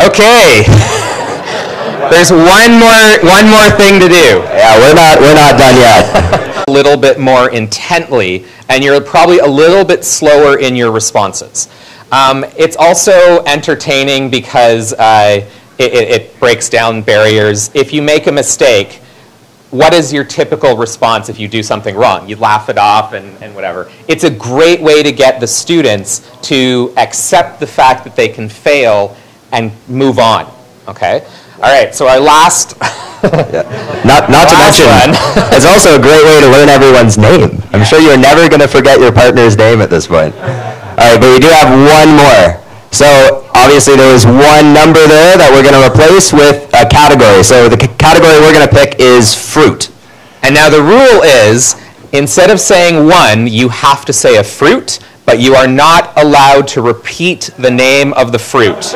Okay. There's one more thing to do. Yeah, we're not done yet. A little bit more intently, and you're probably a little bit slower in your responses. It's also entertaining because it breaks down barriers. If you make a mistake, what is your typical response if you do something wrong? You laugh it off and whatever. It's a great way to get the students to accept the fact that they can fail and move on. Okay? All right, so our last... Not to mention, it's also a great way to learn everyone's name. I'm sure you're never going to forget your partner's name at this point. All right, but we do have one more. So obviously there was one number there that we're going to replace with a category. So the category we're going to pick is fruit. And now the rule is, instead of saying one, you have to say a fruit, but you are not allowed to repeat the name of the fruit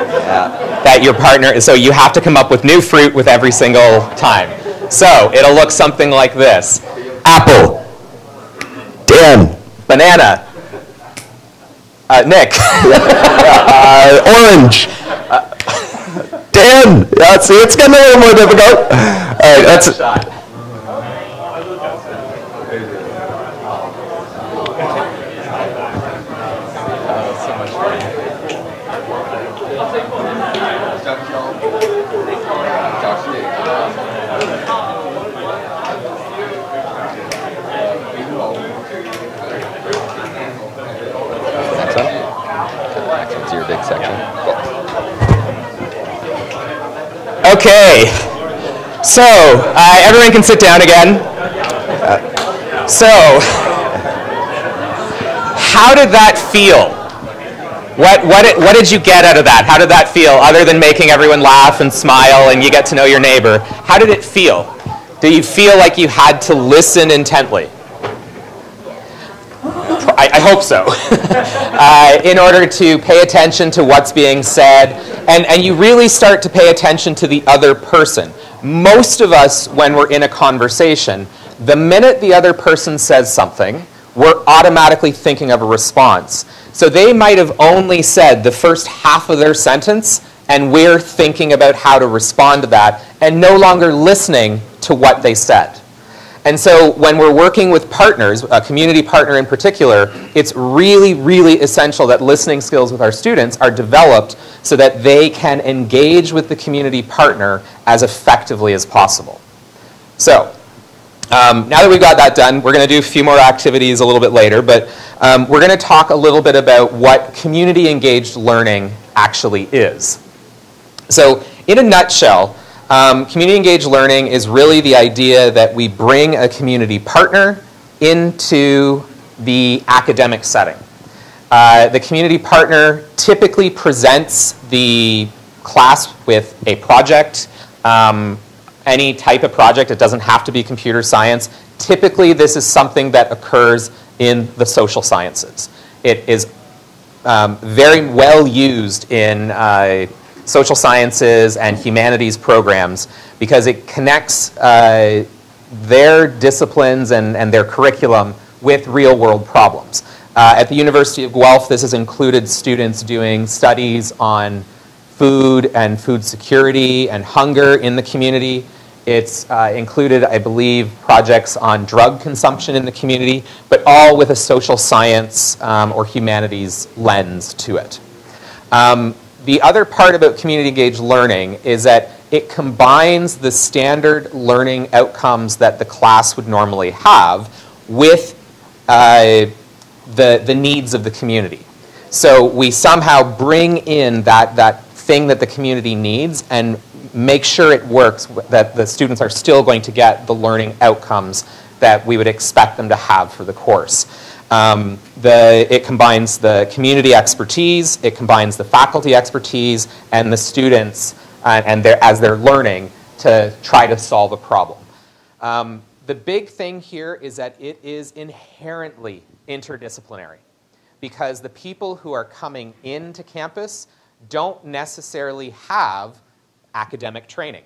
that your partner is. So you have to come up with new fruit with every single time. So it'll look something like this. Apple. Dan. Banana. Nick. Orange. Dan. See, it's getting a little more difficult. All right, that's... Okay, so everyone can sit down again. So, how did that feel? What did you get out of that? How did that feel, other than making everyone laugh and smile and you get to know your neighbor? How did it feel? Do you feel like you had to listen intently? I hope so. In order to pay attention to what's being said, and you really start to pay attention to the other person. Most of us, when we're in a conversation, the minute the other person says something, we're automatically thinking of a response. So they might have only said the first half of their sentence, and we're thinking about how to respond to that, and no longer listening to what they said. And so when we're working with partners, a community partner in particular, it's really, really essential that listening skills with our students are developed so that they can engage with the community partner as effectively as possible. So now that we've got that done, we're going to do a few more activities a little bit later, but we're going to talk a little bit about what community-engaged learning actually is. So in a nutshell, community-engaged learning is really the idea that we bring a community partner into the academic setting. The community partner typically presents the class with a project, any type of project. It doesn't have to be computer science. Typically, this is something that occurs in the social sciences. It is very well used in social sciences and humanities programs because it connects their disciplines and their curriculum with real-world problems. At the University of Guelph, this has included students doing studies on food and food security and hunger in the community. It's included, I believe, projects on drug consumption in the community, but all with a social science or humanities lens to it. The other part about community-engaged learning is that it combines the standard learning outcomes that the class would normally have with the needs of the community. So we somehow bring in that thing that the community needs and make sure it works, that the students are still going to get the learning outcomes that we would expect them to have for the course. It combines the community expertise, it combines the faculty expertise, and the students as they're learning to try to solve a problem. The big thing here is that it is inherently interdisciplinary because the people who are coming into campus don't necessarily have academic training.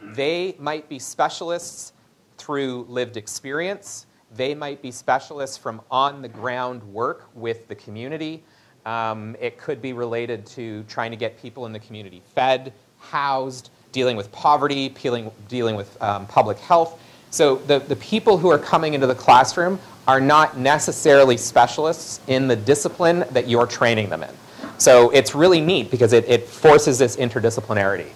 They might be specialists through lived experience. They might be specialists from on-the-ground work with the community. It could be related to trying to get people in the community fed, housed, dealing with poverty, dealing with public health. So the people who are coming into the classroom are not necessarily specialists in the discipline that you're training them in. So it's really neat because it forces this interdisciplinarity.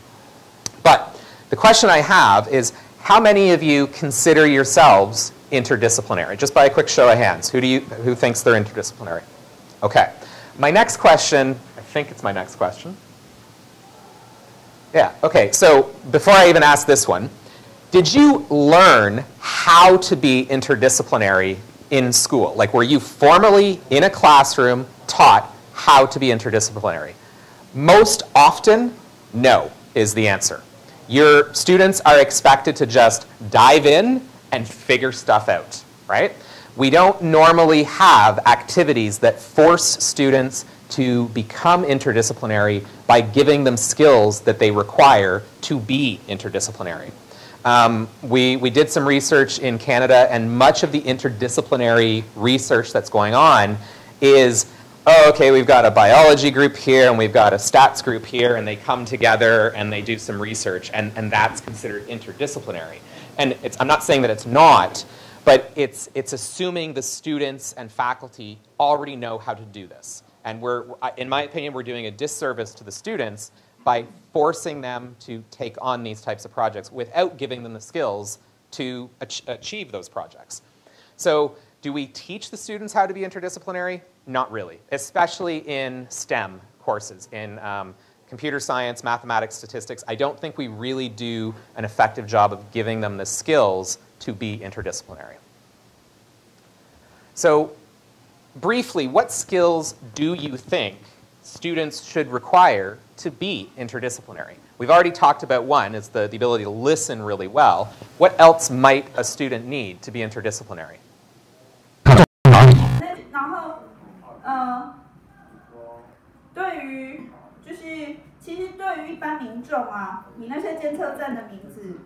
But the question I have is, how many of you consider yourselves interdisciplinary? Just by a quick show of hands, who thinks they're interdisciplinary? Okay. My next question, I think it's my next question. Yeah, okay, so before I even ask this one, did you learn how to be interdisciplinary in school? Like, were you formally in a classroom taught how to be interdisciplinary? Most often, no, is the answer. Your students are expected to just dive in and figure stuff out, right? We don't normally have activities that force students to become interdisciplinary by giving them skills that they require to be interdisciplinary. We did some research in Canada, and much of the interdisciplinary research that's going on is, oh, okay, we've got a biology group here, and we've got a stats group here, and they come together and they do some research, and that's considered interdisciplinary. And I'm not saying that it's not, but it's assuming the students and faculty already know how to do this. And in my opinion, we're doing a disservice to the students by forcing them to take on these types of projects without giving them the skills to achieve those projects. So do we teach the students how to be interdisciplinary? Not really, especially in STEM courses, in computer science, mathematics, statistics. I don't think we really do an effective job of giving them the skills to be interdisciplinary. So briefly, what skills do you think students should require to be interdisciplinary? We've already talked about one, it's the ability to listen really well. What else might a student need to be interdisciplinary? 然后，对于其实对于一般民众啊，你那些监测站的名字，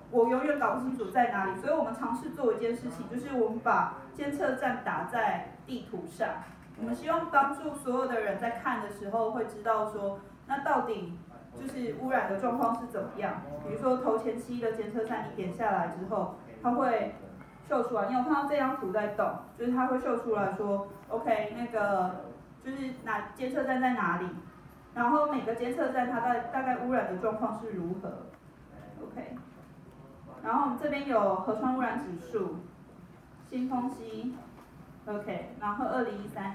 我永远搞不清楚在哪里，所以我们尝试做一件事情，就是我们把监测站打在地图上。我们希望帮助所有的人在看的时候会知道说，那到底就是污染的状况是怎么样。比如说头前期的监测站，你点下来之后，它会秀出来。你有看到这张图在动，就是它会秀出来说 ，OK， 那个就是监测站在哪里，然后每个监测站它大概污染的状况是如何 ，OK。然后我们这边有河川污染指数、新丰溪 ，OK， 然后2013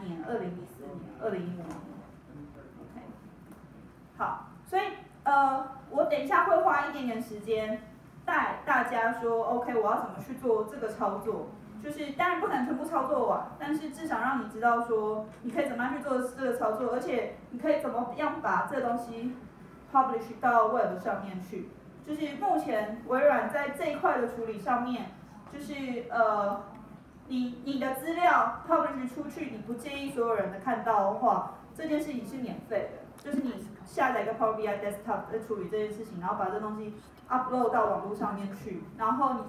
年、2014年、2015年 ，OK。好，所以我等一下会花一点点时间带大家说 ，OK， 我要怎么去做这个操作。就是当然不可能全部操作完，但是至少让你知道说你可以怎么样去做这个操作，而且你可以怎么样把这个东西 publish 到 web 上面去。就是目前微软在这一块的处理上面，就是你的资料 publish 出去，你不建议所有人的看到的话，这件事情是免费的。就是你下载一个 Power BI Desktop 在处理这件事情，然后把这东西 upload 到网络上面去，然后你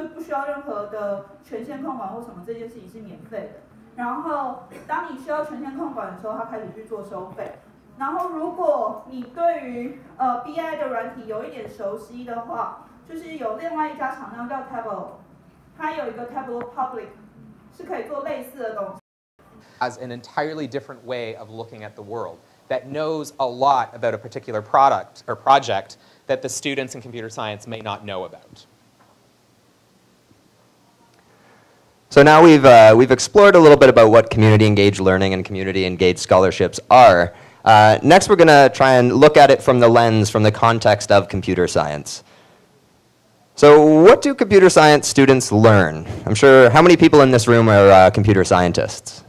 不需要任何的权限控管或什么，这件事情是免费的。然后当你需要权限控管的时候，它开始去做收费。然后如果你对于BI 的软体有一点熟悉的话，就是有另外一家厂商叫 Tableau， 它有一个 Tableau Public 是可以做类似的东西。As an entirely different way of looking at the world that knows a lot about a particular product or project that the students in computer science may not know about. So now we've explored a little bit about what community-engaged learning and community-engaged scholarships are. Next, we're going to try and look at it from the lens, from the context of computer science. So what do computer science students learn? I'm sure, how many people in this room are computer scientists?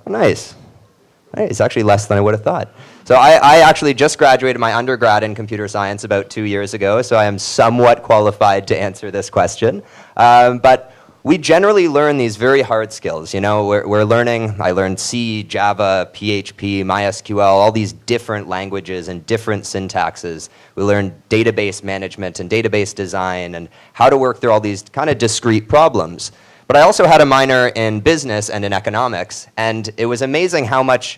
Oh, nice. It's actually less than I would have thought. So I actually just graduated my undergrad in computer science about 2 years ago, so I am somewhat qualified to answer this question. But we generally learn these very hard skills. You know, I learned C, Java, PHP, MySQL, all these different languages and different syntaxes. We learned database management and database design and how to work through all these kind of discrete problems. But I also had a minor in business and in economics, and it was amazing how many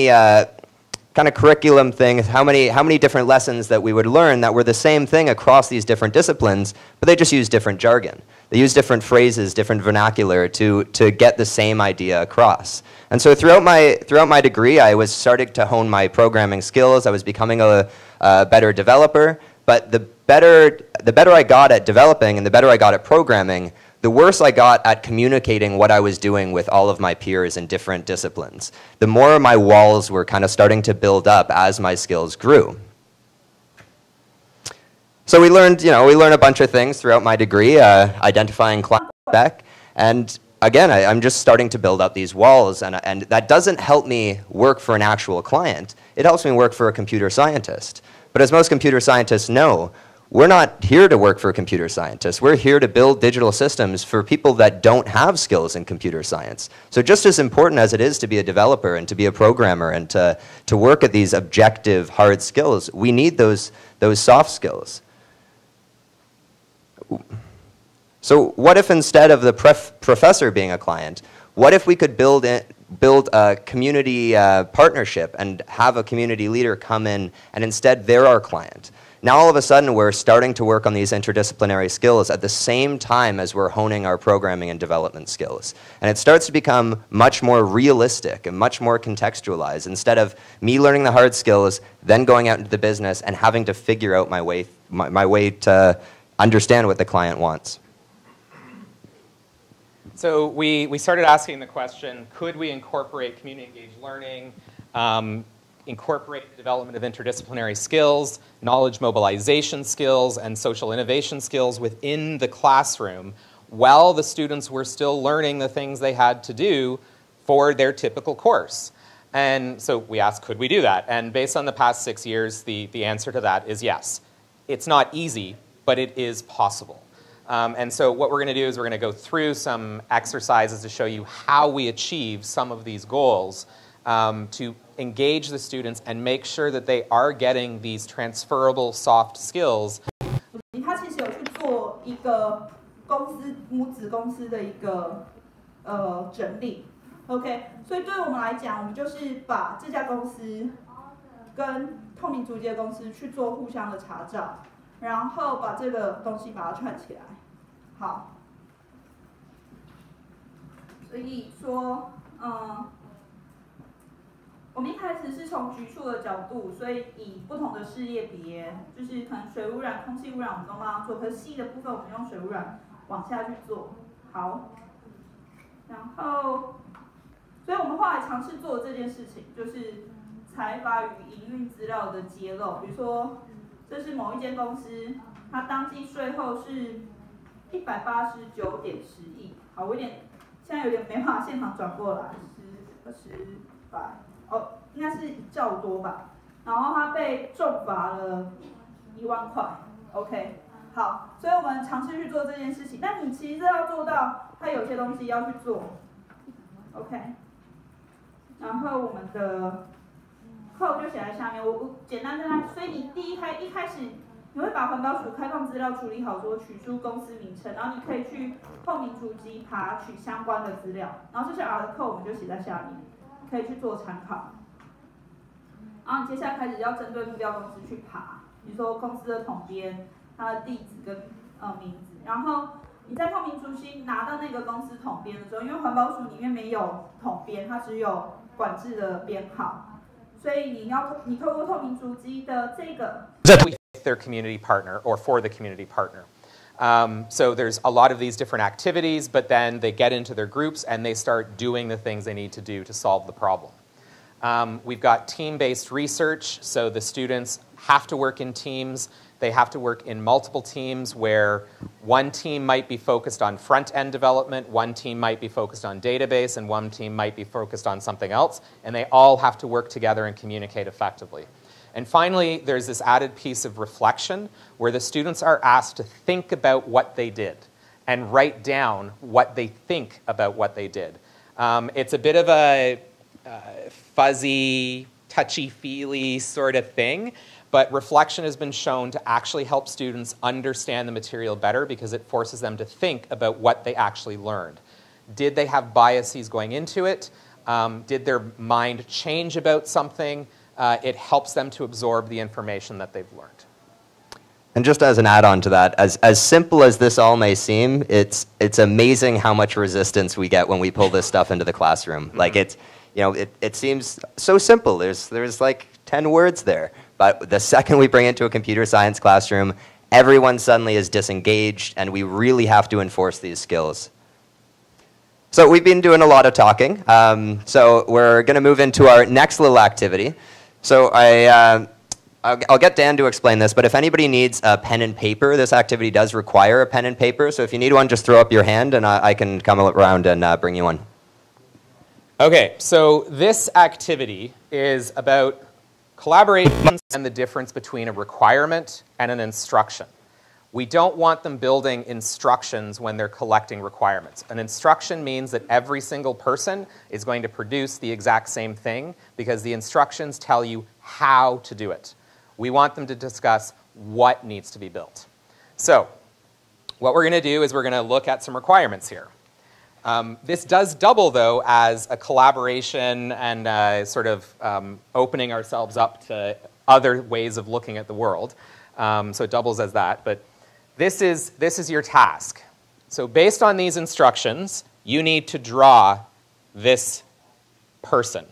kind of curriculum things, how many different lessons that we would learn that were the same thing across these different disciplines, but they just used different jargon. They used different phrases, different vernacular to get the same idea across. And so throughout my degree, I was starting to hone my programming skills. I was becoming a better developer, but the better I got at developing and the better I got at programming, the worse I got at communicating what I was doing with all of my peers in different disciplines. The more my walls were kind of starting to build up as my skills grew. So we learned a bunch of things throughout my degree, identifying client feedback, and again, I'm just starting to build up these walls, and that doesn't help me work for an actual client. It helps me work for a computer scientist. But as most computer scientists know, we're not here to work for computer scientists. We're here to build digital systems for people that don't have skills in computer science. So just as important as it is to be a developer and to be a programmer and to work at these objective, hard skills, we need those soft skills. So what if instead of the professor being a client, what if we could build a community partnership and have a community leader come in and instead they're our client? Now all of a sudden we're starting to work on these interdisciplinary skills at the same time as we're honing our programming and development skills. And it starts to become much more realistic and much more contextualized instead of me learning the hard skills, then going out into the business and having to figure out my way to understand what the client wants. So we started asking the question, could we incorporate community-engaged learning, incorporate the development of interdisciplinary skills, knowledge mobilization skills, and social innovation skills within the classroom while the students were still learning the things they had to do for their typical course? And so we asked, could we do that? And based on the past 6 years, the answer to that is yes. It's not easy, but it is possible. And so what we're going to do is we're going to go through some exercises to show you how we achieve some of these goals to engage the students and make sure that they are getting these transferable soft skills. 他其实有去做一个母子公司的一个整理 ，OK， 所以对于我们来讲，我们就是把这家公司跟透明竹节公司去做互相的查找，然后把这个东西把它串起来。好，所以说，我们一开始是从局处的角度，所以以不同的事业别，就是可能水污染、空气污染我们都帮他做，可是细的部分我们用水污染往下去做。好，然后，所以我们后来尝试做这件事情，就是财阀与营运资料的揭露。比如说，这是某一间公司，它当季税后是189.10亿。好，我现在有点没办法现场转过来，10、20、100。哦，应该是1兆多吧，然后他被重罚了1万块 ，OK， 好，所以我们尝试去做这件事情，但你其实要做到，它有些东西要去做 ，OK， 然后我们的扣就写在下面，我简单跟他，所以你一开始你会把环保署开放资料处理好，说取出公司名称，然后你可以去透明竹机爬取相关的资料，然后这些 R 扣我们就写在下面。可以去做参考，然后你接下来开始要针对目标公司去爬，比如说公司的统编、它的地址跟名字，然后你在透明竹机拿到那个公司统编的时候，因为环保署里面没有统编，它只有管制的编号，所以你透过透明竹机的这个 their community partner or for the community partner. So there's a lot of these different activities, but then they get into their groups and they start doing the things they need to do to solve the problem. We've got team-based research, so the students have to work in teams. They have to work in multiple teams where one team might be focused on front-end development, one team might be focused on database, and one team might be focused on something else, and they all have to work together and communicate effectively. And finally, there's this added piece of reflection where the students are asked to think about what they did and write down what they think about what they did. It's a bit of a fuzzy, touchy-feely sort of thing, but reflection has been shown to actually help students understand the material better because it forces them to think about what they actually learned. Did they have biases going into it? Did their mind change about something? It helps them to absorb the information that they've learned. And just as an add-on to that, as simple as this all may seem, it's amazing how much resistance we get when we pull this stuff into the classroom. Like it seems so simple. There's like 10 words there. But the second we bring it to a computer science classroom, everyone suddenly is disengaged, and we really have to enforce these skills. So we've been doing a lot of talking. So we're going to move into our next little activity. So I'll get Dan to explain this, but if anybody needs a pen and paper, this activity does require a pen and paper. So if you need one, just throw up your hand, and I can come around and bring you one. Okay, so this activity is about collaboration and the difference between a requirement and an instruction. We don't want them building instructions when they're collecting requirements. An instruction means that every single person is going to produce the exact same thing because the instructions tell you how to do it. We want them to discuss what needs to be built. So what we're going to do is we're going to look at some requirements here. This does double, though, as a collaboration and sort of opening ourselves up to other ways of looking at the world. So it doubles as that. But this is your task. So based on these instructions, you need to draw this person.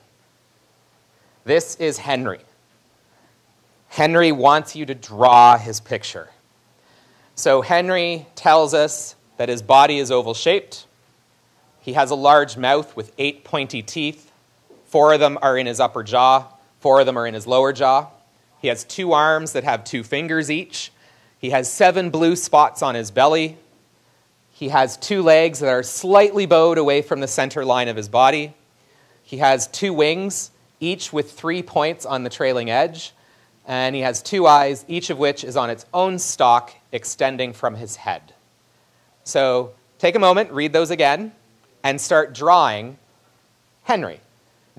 This is Henry. Henry wants you to draw his picture. So Henry tells us that his body is oval-shaped. He has a large mouth with 8 pointy teeth. 4 of them are in his upper jaw. 4 of them are in his lower jaw. He has 2 arms that have 2 fingers each. He has 7 blue spots on his belly. He has 2 legs that are slightly bowed away from the center line of his body. He has 2 wings, each with 3 points on the trailing edge. And he has 2 eyes, each of which is on its own stalk extending from his head. So take a moment, read those again, and start drawing Henry.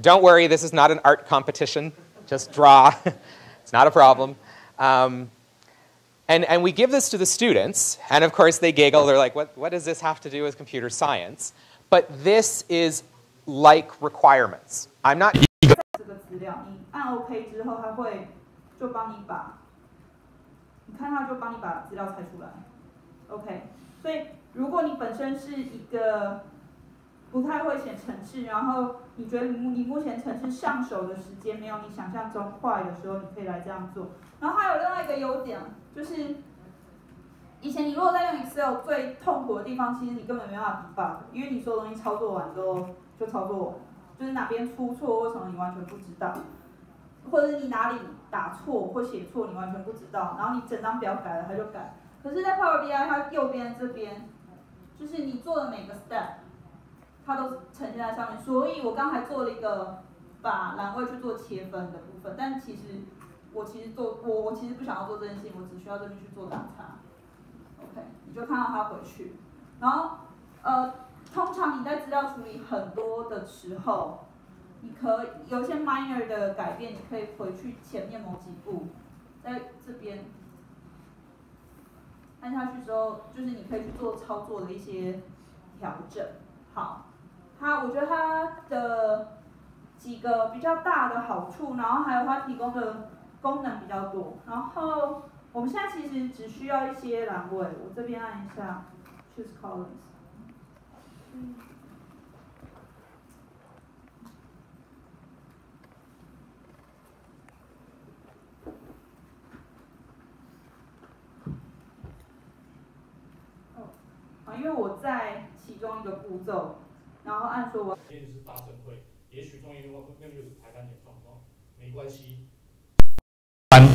Don't worry, this is not an art competition. Just draw. It's not a problem. And we give this to the students, and of course they giggle. They're like, what does this have to do with computer science? But this is like requirements. I'm not... 这个资料，你按 OK 之后，它会就帮你把，你看它就帮你把资料猜出来。OK， 所以如果你本身是一个不太会写程式，然后你觉得你目前程式上手的时间没有你想象中快的时候，你可以来这样做。然后还有另外一个优点，就是以前你如果在用 Excel 最痛苦的地方，其实你根本没办法 debug， 因为你所有东西操作完之后就操作完了，就是哪边出错或什么你完全不知道，或者是你哪里打错或写错你完全不知道，然后你整张表改了它就改。可是，在 Power BI 它右边这边，就是你做的每个 step， 它都呈现在上面。所以我刚才做了一个把栏位去做切分的部分，但其实我其实不想要做这件事情，我只需要这边去做打叉。OK， 你就看到它回去。然后通常你在资料处理很多的时候，你可以有一些 minor 的改变，你可以回去前面某几步，在这边按下去之后，就是你可以去做操作的一些调整。好，我觉得它的几个比较大的好处，然后还有它提供的功能比较多。然后我们现在其实只需要一些栏位，我这边按一下 Choose Columns。因为我在其中一个步骤，然后按说我今天就是大盛会，也许中英那就是排单点状况，没关系。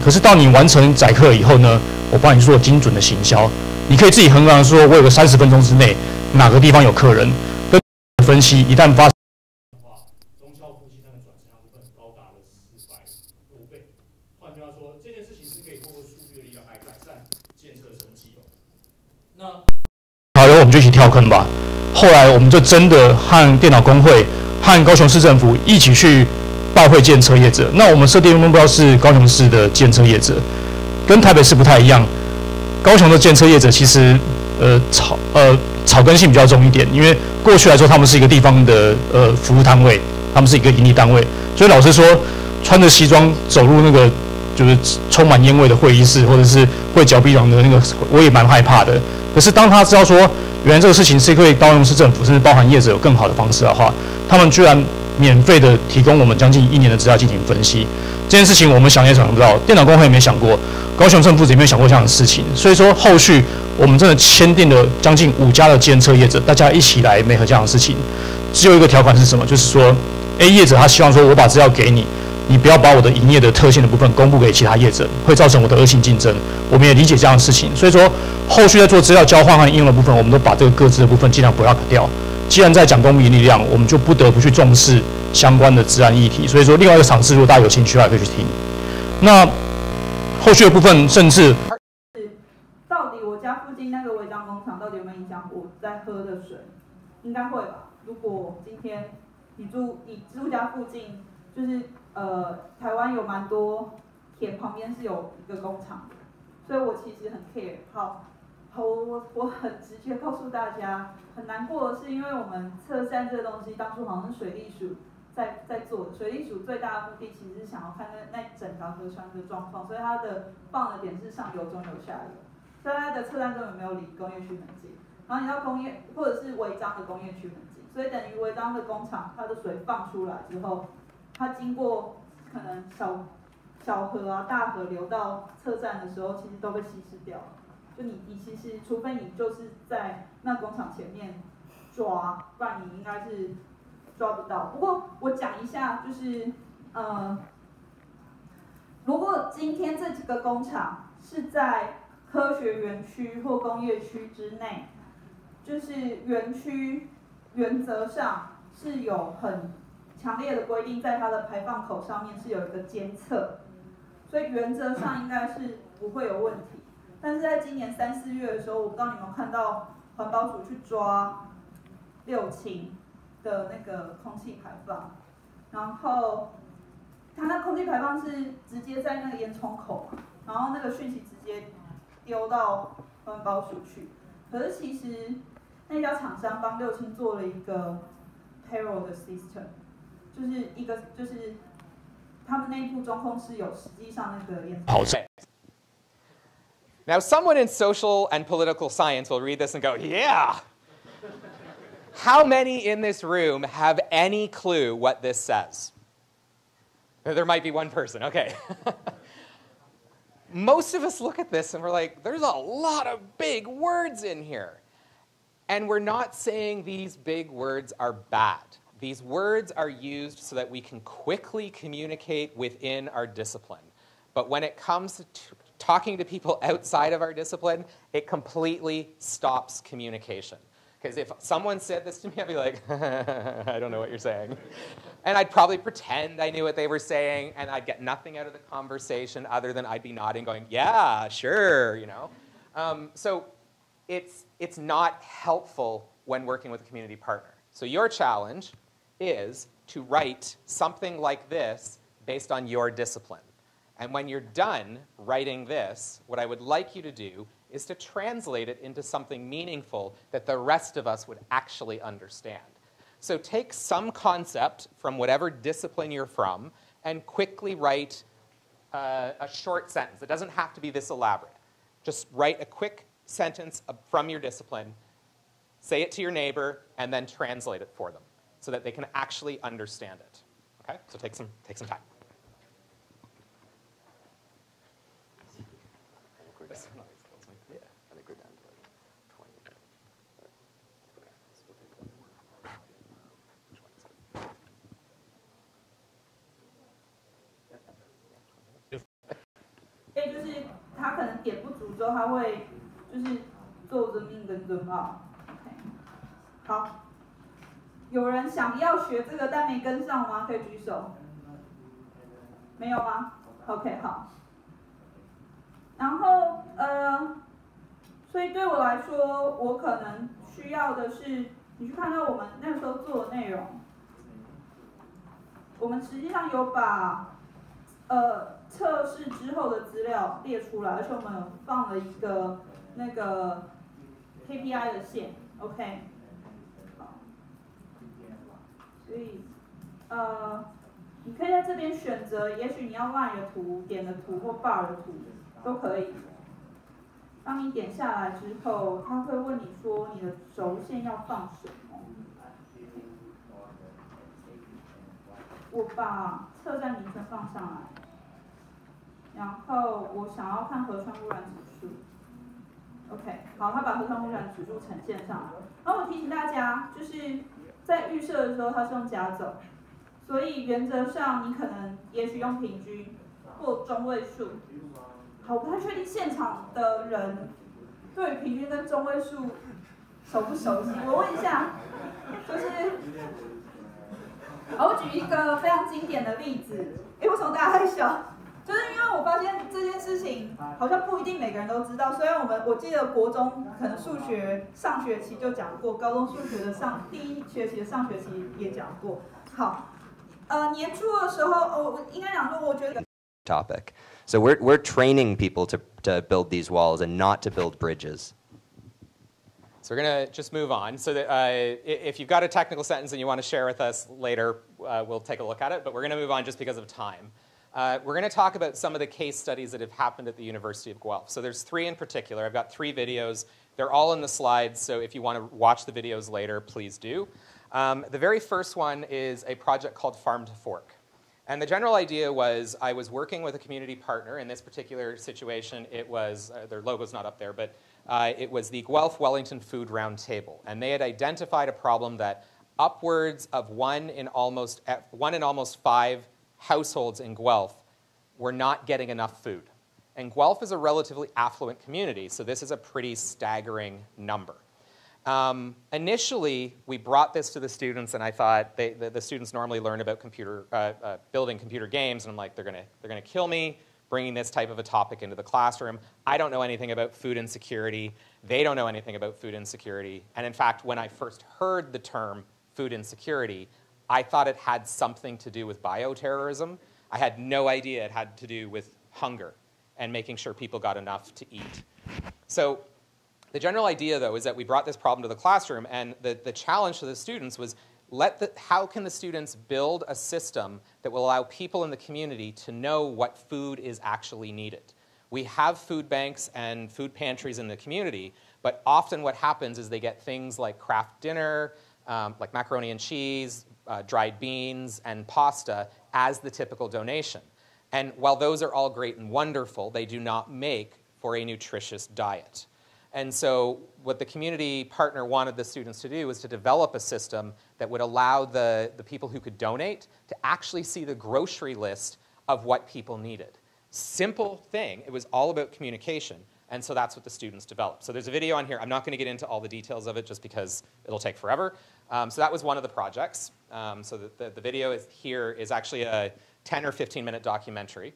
可是到你完成载课以后呢，我帮你做精准的行销，你可以自己衡量说，我有个30分钟之内哪个地方有客人，跟分析一旦发生的话，中校夫妻那个转成量是高达了400多倍。换句话说，这件事情是可以通过数据的力量来改善监测成绩的。那好，由我们们就一起跳坑吧。后来我们就真的和电脑工会、和高雄市政府一起去拜会建车业者。那我们设定的目标是高雄市的建车业者，跟台北市不太一样。高雄的建车业者其实草根性比较重一点，因为过去来说他们是一个地方的服务单位，他们是一个营利单位，所以老实说，穿着西装走入那个就是充满烟味的会议室，或者是会嚼鼻梁的那个，我也蛮害怕的。可是当他知道说，原来这个事情是可以高雄市政府甚至包含业者有更好的方式的话，他们居然免费的提供我们将近1年的资料进行分析。这件事情我们想也想不到，电脑工会也没想过，高雄政府也没有想过这样的事情。所以说后续我们真的签订了将近5家的监测业者，大家一起来媒合这样的事情。只有一个条款是什么？就是说 A 业者他希望说我把资料给你，你不要把我的营业的特性的部分公布给其他业者，会造成我的恶性竞争。我们也理解这样的事情，所以说后续在做资料交换和应用的部分，我们都把这个各自的部分尽量不要掉。既然在讲公民力量，我们就不得不去重视相关的治安议题。所以说，另外一个场次，如果大家有兴趣的话，可以去听。那后续的部分，甚至到底我家附近那个违章工厂到底有没有影响我在喝的水？应该会吧。如果今天你住家附近，就是台湾有蛮多田旁边是有一个工厂的，所以我其实很 care。好，我很直接告诉大家，很难过的是，因为我们测站这个东西当初好像是水利署在做的，水利署最大的目的其实是想要看那整条河川的状况，所以它的放的点是上游、中游、下游，所以它的测站根本没有离工业区很近。然后你到工业或者是违章的工业区很近，所以等于违章的工厂，它的水放出来之后，它经过可能小河啊、大河流到测站的时候，其实都被稀释掉了。就你其实，除非你就是在那工厂前面抓，不然你应该是抓不到。不过我讲一下，就是如果今天这几个工厂是在科学园区或工业区之内，就是园区原则上是有很强烈的规定，在它的排放口上面是有一个监测，所以原则上应该是不会有问题。但是在今年3、4月的时候，我不知道你们有看到环保署去抓6轻的那个空气排放，然后它那空气排放是直接在那个烟囱口嘛，然后那个讯息直接丢到环保署去。可是其实那家厂商帮6轻做了一个 payroll 的 system， 就是他们内部中控是有实际上那个烟囱。Now, someone in social and political science will read this and go, yeah! How many in this room have any clue what this says? There might be one person, okay. Most of us look at this and we're like, there's a lot of big words in here. And we're not saying these big words are bad. These words are used so that we can quickly communicate within our discipline. But when it comes to talking to people outside of our discipline, it completely stops communication. Because if someone said this to me, I'd be like, I don't know what you're saying. And I'd probably pretend I knew what they were saying, and I'd get nothing out of the conversation other than I'd be nodding, going, yeah, sure, you know. So it's not helpful when working with a community partner. So your challenge is to write something like this based on your discipline. And when you're done writing this, what I would like you to do is to translate it into something meaningful that the rest of us would actually understand. So take some concept from whatever discipline you're from and quickly write a short sentence. It doesn't have to be this elaborate. Just write a quick sentence from your discipline, say it to your neighbor, and then translate it for them so that they can actually understand it. Okay? So take some time.他可能点不足之后，他会就是做zoom in跟zoom out。好，有人想要学这个但没跟上吗？可以举手。没有吗 ？OK， 好。然后所以对我来说，我可能需要的是，你去看到我们那时候做的内容，我们实际上有把测试之后的资料列出来，而且我们放了一个那个 KPI 的线 ，OK， 好，所以你可以在这边选择，也许你要 line 的图、点的图或 bar 的图都可以。当你点下来之后，他会问你说你的轴线要放什么。我把测站名称放上来，然后我想要看河川污染指数。OK， 好，他把河川污染指数呈现上来。然后我提醒大家，就是在预设的时候它是用加总，所以原则上你可能也许用平均或中位数。好，我不太确定现场的人对平均跟中位数熟不熟悉。我问一下，就是好，我举一个非常经典的例子。为什么大家在笑？就是因为我发现这件事情好像不一定每个人都知道。虽然我记得国中可能数学上学期就讲过，高中数学的第一学期的上学期也讲过。好，年初的时候，我应该讲说，我觉得。Topic. So we're training people to build these walls and not to build bridges. So we're going to just move on. So that, if you've got a technical sentence and you want to share with us later, we'll take a look at it. But we're going to move on just because of time. We're going to talk about some of the case studies that have happened at the University of Guelph. So there's 3 in particular. I've got 3 videos. They're all in the slides, so if you want to watch the videos later, please do. The very first one is a project called Farm to Fork. And the general idea was I was working with a community partner. In this particular situation, it was, their logo's not up there, but it was the Guelph Wellington Food Roundtable. And they had identified a problem that upwards of 1 in almost 5 households in Guelph were not getting enough food. And Guelph is a relatively affluent community, so this is a pretty staggering number. Initially, we brought this to the students, and I thought the students normally learn about building computer games, and I'm like, they're gonna kill me bringing this type of a topic into the classroom. I don't know anything about food insecurity. They don't know anything about food insecurity. And in fact, when I first heard the term food insecurity, I thought it had something to do with bioterrorism. I had no idea it had to do with hunger and making sure people got enough to eat. So the general idea, though, is that we brought this problem to the classroom, and the challenge to the students was, how can the students build a system that will allow people in the community to know what food is actually needed? We have food banks and food pantries in the community, but often what happens is they get things like Kraft dinner, like macaroni and cheese, dried beans, and pasta as the typical donation. And while those are all great and wonderful, they do not make for a nutritious diet. And so what the community partner wanted the students to do was to develop a system that would allow the people who could donate to actually see the grocery list of what people needed. Simple thing. It was all about communication. And so that's what the students developed. So there's a video on here. I'm not going to get into all the details of it just because it'll take forever. So that was one of the projects. So the video here is actually a 10 or 15-minute documentary.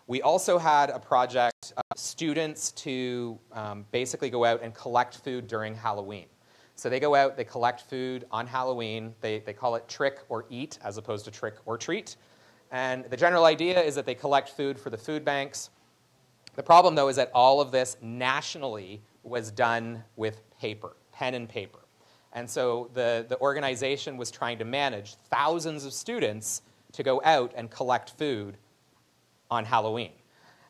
We also had a project, students to basically go out and collect food during Halloween. So they go out, they collect food on Halloween. They call it trick or eat as opposed to trick or treat. And the general idea is that they collect food for the food banks. The problem, though, is that all of this nationally was done with paper, pen and paper. And so the organization was trying to manage thousands of students to go out and collect food on Halloween.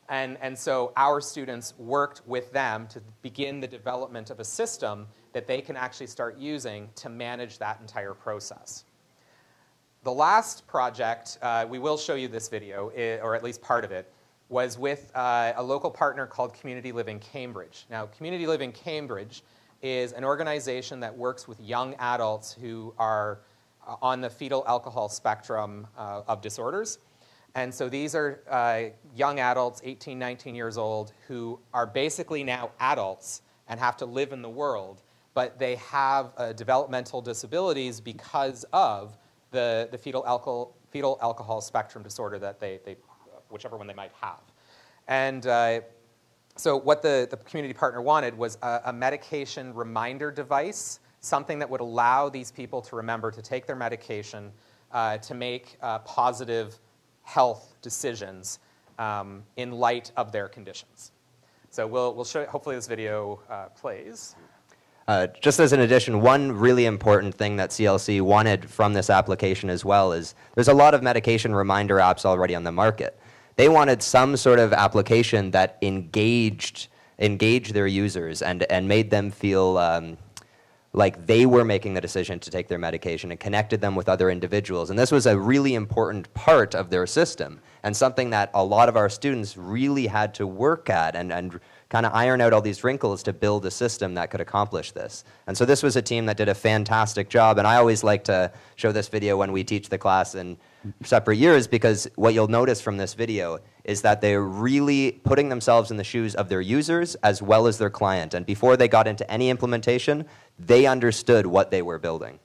And so our students worked with them to begin the development of a system that they can actually start using to manage that entire process. The last project, we will show you this video, or at least part of it, was with a local partner called Community Living Cambridge. Now, Community Living Cambridge is an organization that works with young adults who are on the fetal alcohol spectrum of disorders. And so these are young adults, 18, 19 years old, who are basically now adults and have to live in the world, but they have developmental disabilities because of the fetal alcohol spectrum disorder that whichever one they might have. And so what the community partner wanted was a medication reminder device something that would allow these people to remember to take their medication, to make positive health decisions in light of their conditions. So we'll show, hopefully this video plays. Just as an addition, one really important thing that CLC wanted from this application as well is there's a lot of medication reminder apps already on the market. They wanted some sort of application that engaged their users and made them feel like they were making the decision to take their medication and connected them with other individuals. And this was a really important part of their system and something that a lot of our students really had to work at and kind of iron out all these wrinkles to build a system that could accomplish this. And so this was a team that did a fantastic job, and I always like to show this video when we teach the class in separate years, because what you'll notice from this video is that they're really putting themselves in the shoes of their users as well as their client. And before they got into any implementation, they understood what they were building.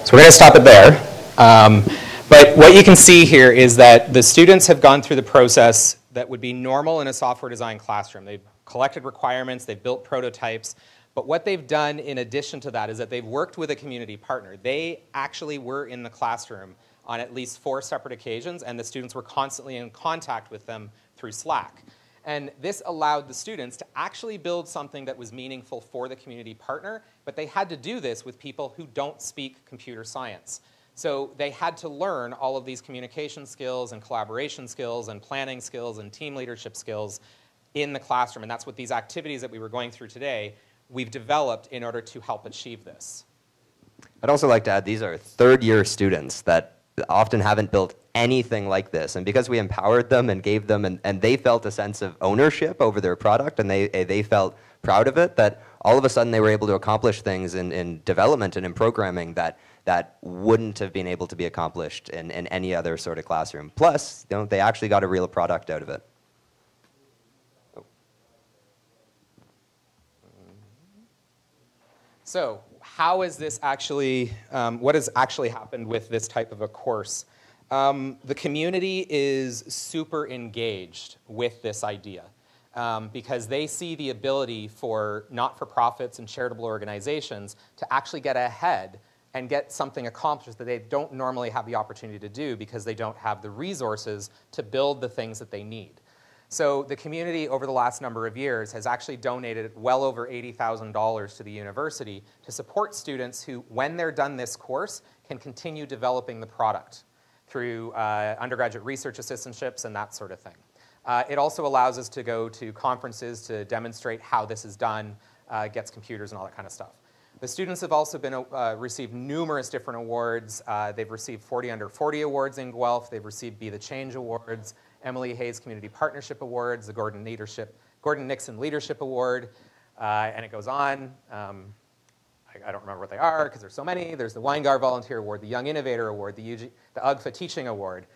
So we're going to stop it there. But what you can see here is that the students have gone through the process that would be normal in a software design classroom. They've collected requirements, they've built prototypes, but what they've done in addition to that is that they've worked with a community partner. They actually were in the classroom on at least 4 separate occasions, and the students were constantly in contact with them through Slack. And this allowed the students to actually build something that was meaningful for the community partner, but they had to do this with people who don't speak computer science. So they had to learn all of these communication skills and collaboration skills and planning skills and team leadership skills in the classroom. And that's what these activities that we were going through today, we've developed in order to help achieve this. I'd also like to add, these are third-year students that often haven't built anything like this. And because we empowered them and gave them, and they felt a sense of ownership over their product, and they felt proud of it, that all of a sudden they were able to accomplish things in development and in programming that wouldn't have been able to be accomplished in any other sort of classroom. Plus, they actually got a real product out of it. So how is this actually, what has actually happened with this type of a course? The community is super engaged with this idea because they see the ability for not-for-profits and charitable organizations to actually get ahead and get something accomplished that they don't normally have the opportunity to do because they don't have the resources to build the things that they need. So the community over the last number of years has actually donated well over $80,000 to the university to support students who, when they're done this course, can continue developing the product. through undergraduate research assistantships and that sort of thing. It also allows us to go to conferences to demonstrate how this is done, gets computers and all that kind of stuff. The students have also been, received numerous different awards. They've received 40 Under 40 awards in Guelph. They've received Be the Change awards, Emily Hayes Community Partnership Awards, the Gordon Nixon Leadership Award, and it goes on. I don't remember what they are because there's so many. There's the Weingart Volunteer Award, the Young Innovator Award, the UGFA Teaching Award.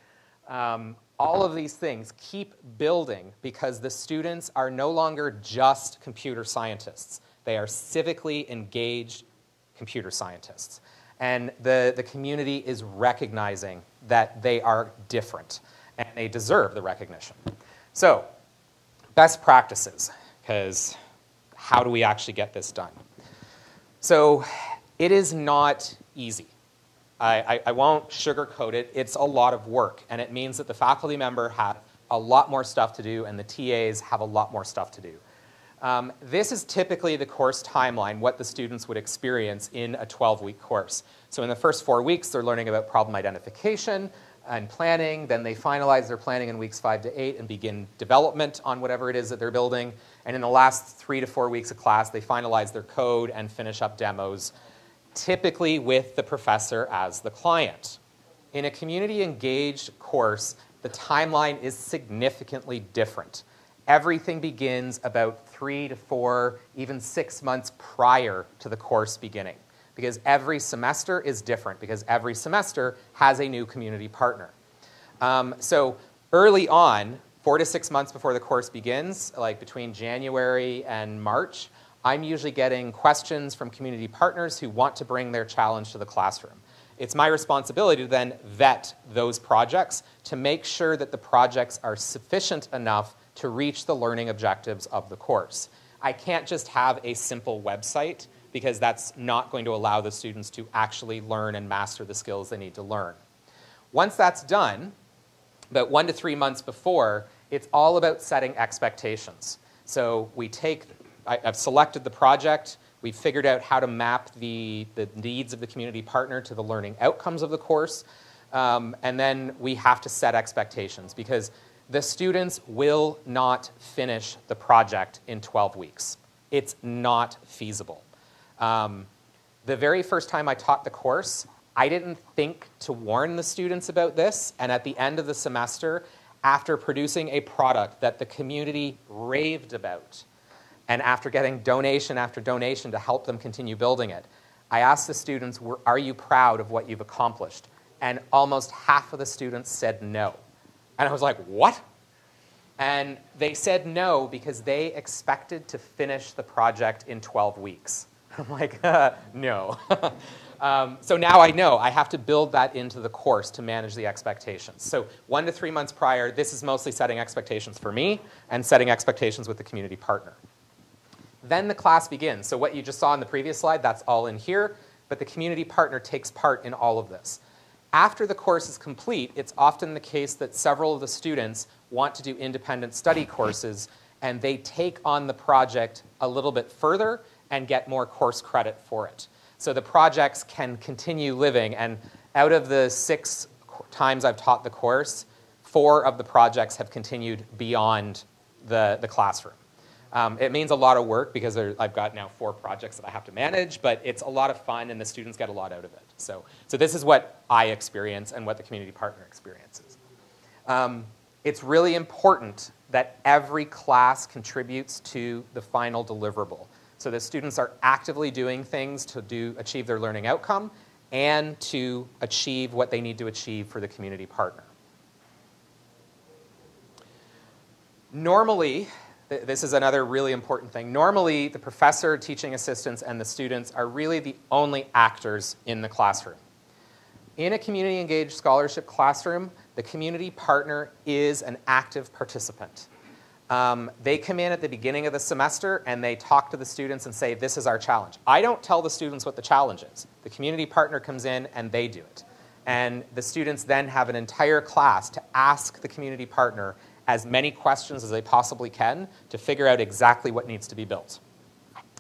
All of these things keep building because the students are no longer just computer scientists. They are civically engaged computer scientists. And the community is recognizing that they are different, and they deserve the recognition. So, best practices, because how do we actually get this done? So, it is not easy. I won't sugarcoat it. It's a lot of work, and it means that the faculty member have a lot more stuff to do, and the TAs have a lot more stuff to do. This is typically the course timeline, what the students would experience in a 12-week course. So in the first 4 weeks, they're learning about problem identification and planning. Then they finalize their planning in weeks 5 to 8 and begin development on whatever it is that they're building. And in the last 3 to 4 weeks of class, they finalize their code and finish up demos, typically with the professor as the client. In a community-engaged course, the timeline is significantly different. Everything begins about 3 to 4, even 6 months prior to the course beginning, because every semester is different, because every semester has a new community partner. So early on, 4 to 6 months before the course begins, like between January and March, I'm usually getting questions from community partners who want to bring their challenge to the classroom. It's my responsibility to then vet those projects to make sure that the projects are sufficient enough to reach the learning objectives of the course. I can't just have a simple website because that's not going to allow the students to actually learn and master the skills they need to learn. Once that's done, about 1 to 3 months before, it's all about setting expectations. So I've selected the project, we've figured out how to map the needs of the community partner to the learning outcomes of the course, and then we have to set expectations because the students will not finish the project in 12 weeks. It's not feasible. The very first time I taught the course, I didn't think to warn the students about this, and at the end of the semester, after producing a product that the community raved about, and after getting donation after donation to help them continue building it, I asked the students, are you proud of what you've accomplished? And almost half of the students said no. And I was like, what? And they said no because they expected to finish the project in 12 weeks. I'm like, no. So now I know I have to build that into the course to manage the expectations. So 1 to 3 months prior, this is mostly setting expectations for me and setting expectations with the community partner. Then the class begins. So what you just saw in the previous slide, that's all in here, but the community partner takes part in all of this. After the course is complete, it's often the case that several of the students want to do independent study courses, and they take on the project a little bit further and get more course credit for it. So the projects can continue living, and out of the 6 times I've taught the course, 4 of the projects have continued beyond the classroom. It means a lot of work because I've got now 4 projects that I have to manage, but it's a lot of fun and the students get a lot out of it. So this is what I experience and what the community partner experiences. It's really important that every class contributes to the final deliverable. So the students are actively doing things to achieve their learning outcome and to achieve what they need to achieve for the community partner. Normally, this is another really important thing. Normally, the professor, teaching assistants, and the students are really the only actors in the classroom. In a community-engaged scholarship classroom, the community partner is an active participant. They come in at the beginning of the semester and they talk to the students and say, this is our challenge. I don't tell the students what the challenge is. The community partner comes in and they do it. And the students then have an entire class to ask the community partner as many questions as they possibly can to figure out exactly what needs to be built.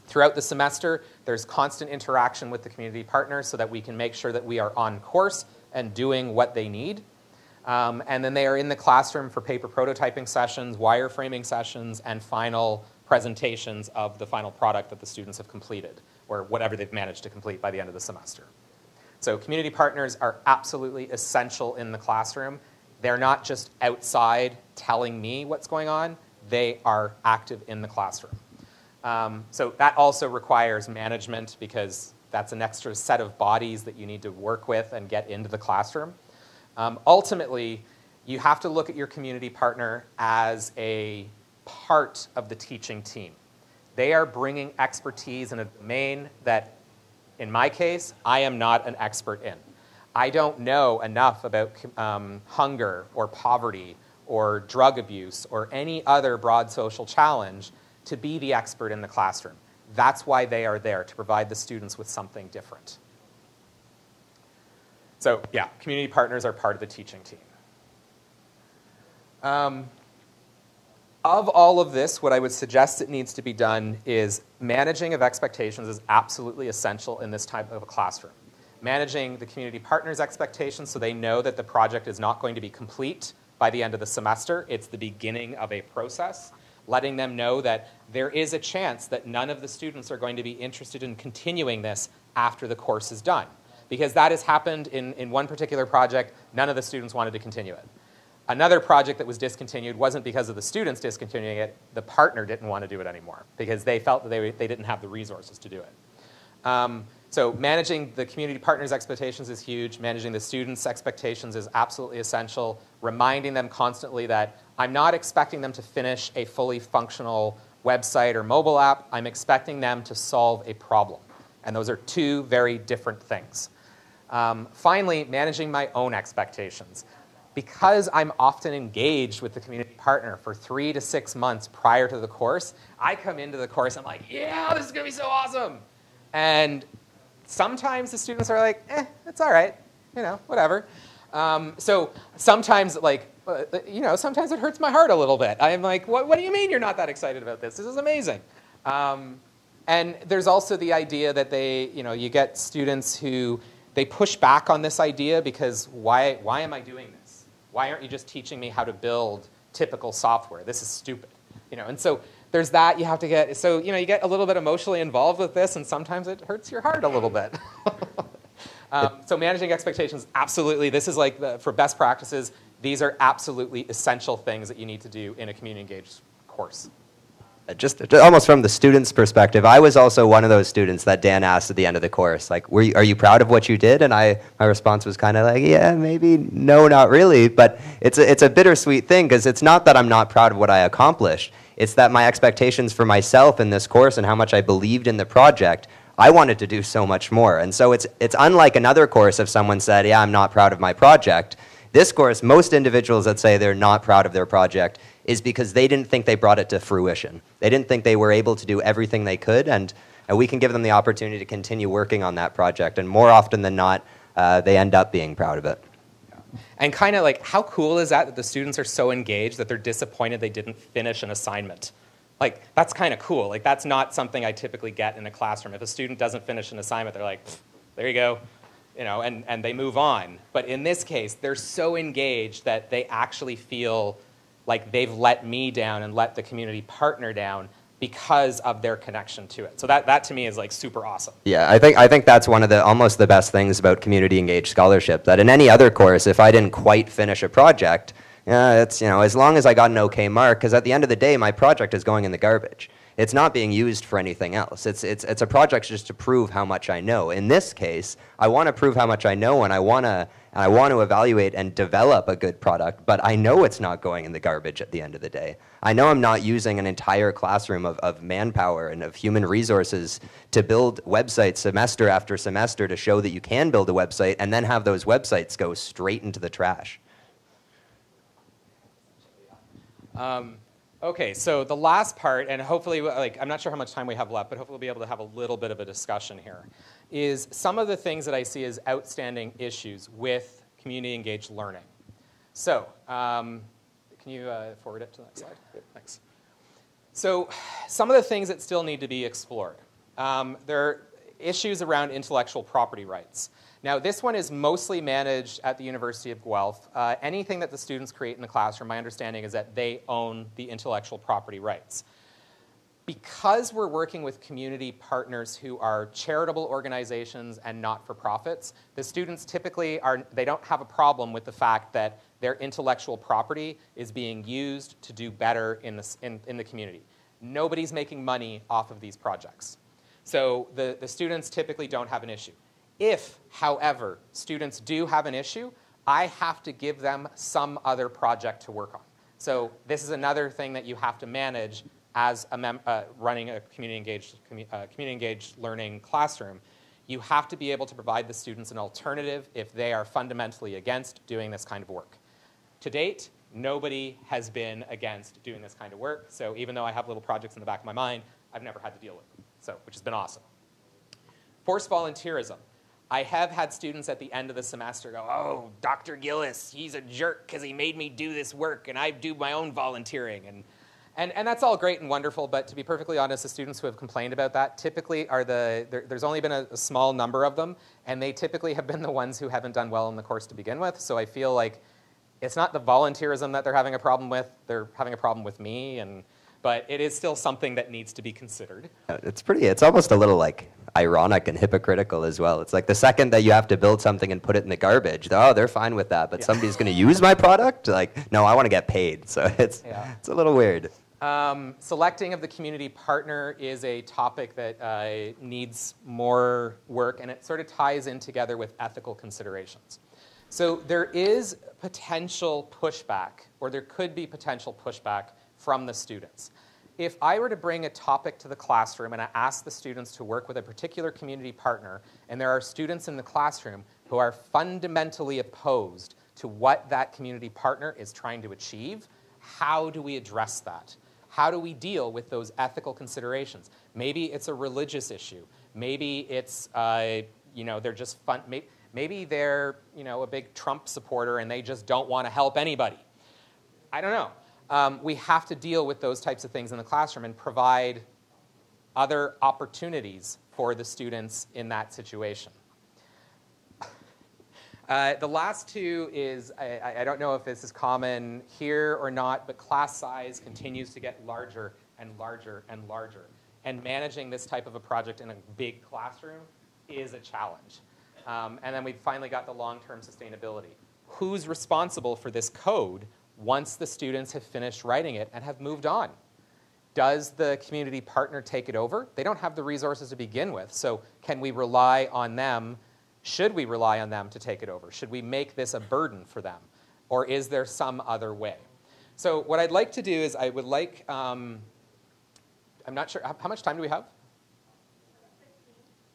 Throughout the semester, there's constant interaction with the community partners so that we can make sure that we are on course and doing what they need. And then they are in the classroom for paper prototyping sessions, wireframing sessions, and final presentations of the final product that the students have completed, or whatever they've managed to complete by the end of the semester. So community partners are absolutely essential in the classroom. They're not just outside telling me what's going on. They are active in the classroom. So that also requires management, because that's an extra set of bodies that you need to work with and get into the classroom. Ultimately, you have to look at your community partner as a part of the teaching team. They are bringing expertise in a domain that, in my case, I am not an expert in. I don't know enough about hunger or poverty or drug abuse or any other broad social challenge to be the expert in the classroom. That's why they are there, to provide the students with something different. So yeah, community partners are part of the teaching team. Of all of this, what I would suggest that needs to be done is managing of expectations is absolutely essential in this type of a classroom. Managing the community partners' expectations so they know that the project is not going to be complete by the end of the semester. It's the beginning of a process. Letting them know that there is a chance that none of the students are going to be interested in continuing this after the course is done. Because that has happened in one particular project, none of the students wanted to continue it. Another project that was discontinued wasn't because of the students discontinuing it, the partner didn't want to do it anymore because they felt that they didn't have the resources to do it. So managing the community partners' expectations is huge. Managing the students' expectations is absolutely essential. Reminding them constantly that I'm not expecting them to finish a fully functional website or mobile app. I'm expecting them to solve a problem. And those are two very different things. Finally, managing my own expectations. Because I'm often engaged with the community partner for 3 to 6 months prior to the course, I come into the course, I'm like, yeah, this is going to be so awesome. And sometimes the students are like, it's all right, you know, whatever. So sometimes, like, sometimes it hurts my heart a little bit. I'm like, what do you mean you're not that excited about this? This is amazing. And there's also the idea that you get students who, they push back on this idea because why am I doing this? Why aren't you just teaching me how to build typical software? This is stupid. And so there's that you have to get. So you get a little bit emotionally involved with this, and sometimes it hurts your heart a little bit. So managing expectations, absolutely. This is like for best practices. These are absolutely essential things that you need to do in a community engaged course. Just almost from the student's perspective, I was also one of those students that Dan asked at the end of the course, like, are you proud of what you did? And my response was kind of like, yeah, maybe, no, not really. But it's a bittersweet thing, because it's not that I'm not proud of what I accomplished. It's that my expectations for myself in this course and how much I believed in the project, I wanted to do so much more. And so it's unlike another course if someone said, yeah, I'm not proud of my project. This course, most individuals that say they're not proud of their project is because they didn't think they brought it to fruition. They didn't think they were able to do everything they could, and we can give them the opportunity to continue working on that project, and more often than not, they end up being proud of it. And kind of like, how cool is that the students are so engaged that they're disappointed they didn't finish an assignment? Like, that's kind of cool. Like, that's not something I typically get in a classroom. If a student doesn't finish an assignment, they're like, there you go. And they move on. But in this case, they're so engaged that they actually feel like they've let me down and let the community partner down because of their connection to it. So that to me is like super awesome. Yeah, I think that's one of the almost the best things about community engaged scholarship, that in any other course, if I didn't quite finish a project, it's, as long as I got an okay mark, because at the end of the day, my project is going in the garbage. It's not being used for anything else. It's a project just to prove how much I know. In this case, I want to prove how much I know, and I want to evaluate and develop a good product, but I know it's not going in the garbage at the end of the day. I know I'm not using an entire classroom of manpower and of human resources to build websites semester after semester to show that you can build a website and then have those websites go straight into the trash. Okay, so the last part, and hopefully, I'm not sure how much time we have left, but hopefully we'll be able to have a little bit of a discussion here, is some of the things that I see as outstanding issues with community-engaged learning. So, can you forward it to the next slide? Good, thanks. So, some of the things that still need to be explored. There are issues around intellectual property rights. Now, this one is mostly managed at the University of Guelph. Anything that the students create in the classroom, my understanding is that they own the intellectual property rights. Because we're working with community partners who are charitable organizations and not-for-profits, the students typically they don't have a problem with the fact that their intellectual property is being used to do better in the community. Nobody's making money off of these projects. So the students typically don't have an issue. If, however, students do have an issue, I have to give them some other project to work on. So this is another thing that you have to manage as running a community-engaged learning classroom. You have to be able to provide the students an alternative if they are fundamentally against doing this kind of work. To date, nobody has been against doing this kind of work, so even though I have little projects in the back of my mind, I've never had to deal with them, which has been awesome. Forced volunteerism. I have had students at the end of the semester go, oh, Dr. Gillis, he's a jerk because he made me do this work and I do my own volunteering. And that's all great and wonderful, but to be perfectly honest, the students who have complained about that typically are there's only been a small number of them, and they typically have been the ones who haven't done well in the course to begin with. So I feel like it's not the volunteerism that they're having a problem with, they're having a problem with me, but it is still something that needs to be considered. It's almost a little like ironic and hypocritical as well. It's like the second that you have to build something and put it in the garbage, oh, they're fine with that, but somebody's going to use my product? Like, no, I want to get paid. So it's a little weird. Selecting of the community partner is a topic that needs more work, and it sort of ties in together with ethical considerations. So there is potential pushback, or there could be potential pushback from the students. If I were to bring a topic to the classroom and I ask the students to work with a particular community partner, and there are students in the classroom who are fundamentally opposed to what that community partner is trying to achieve, how do we address that? How do we deal with those ethical considerations? Maybe it's a religious issue. Maybe it's, they're just fun. Maybe they're, a big Trump supporter and they just don't want to help anybody. I don't know. We have to deal with those types of things in the classroom and provide other opportunities for the students in that situation. The last two is, I don't know if this is common here or not, but class size continues to get larger and larger and larger. And managing this type of a project in a big classroom is a challenge. And then we've finally got the long-term sustainability. Who's responsible for this code once the students have finished writing it and have moved on? Does the community partner take it over? They don't have the resources to begin with, so can we rely on them? Should we rely on them to take it over? Should we make this a burden for them? Or is there some other way? So what I'd like to do is I would like, I'm not sure, how much time do we have?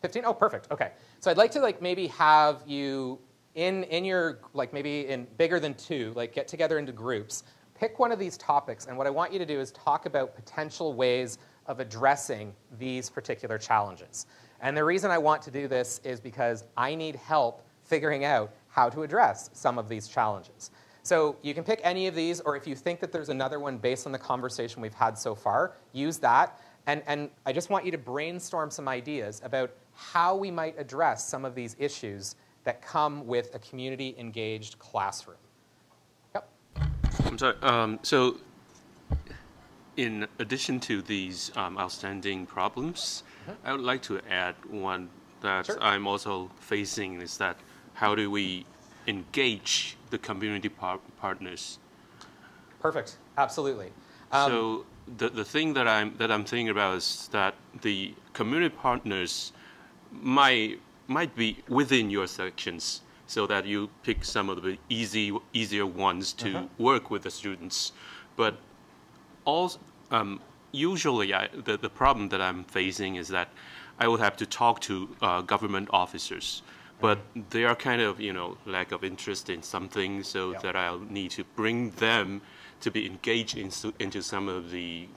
15? Oh, perfect, okay. So I'd like to maybe have you in your, maybe in bigger than two, get together into groups, pick one of these topics, and what I want you to do is talk about potential ways of addressing these particular challenges. And the reason I want to do this is because I need help figuring out how to address some of these challenges. So you can pick any of these, or if you think that there's another one based on the conversation we've had so far, use that. And I just want you to brainstorm some ideas about how we might address some of these issues that come with a community-engaged classroom. Yep. I'm sorry. So in addition to these outstanding problems, I would like to add one that I'm also facing, is that how do we engage the community partners? Perfect. Absolutely. So the thing that I'm thinking about is that the community partners might be within your sections, so that you pick some of the easier ones to work with the students. But also, usually the problem that I'm facing is that I would have to talk to government officers, but they are kind of, lack of interest in something, so that I'll need to bring them to be engaged into some of the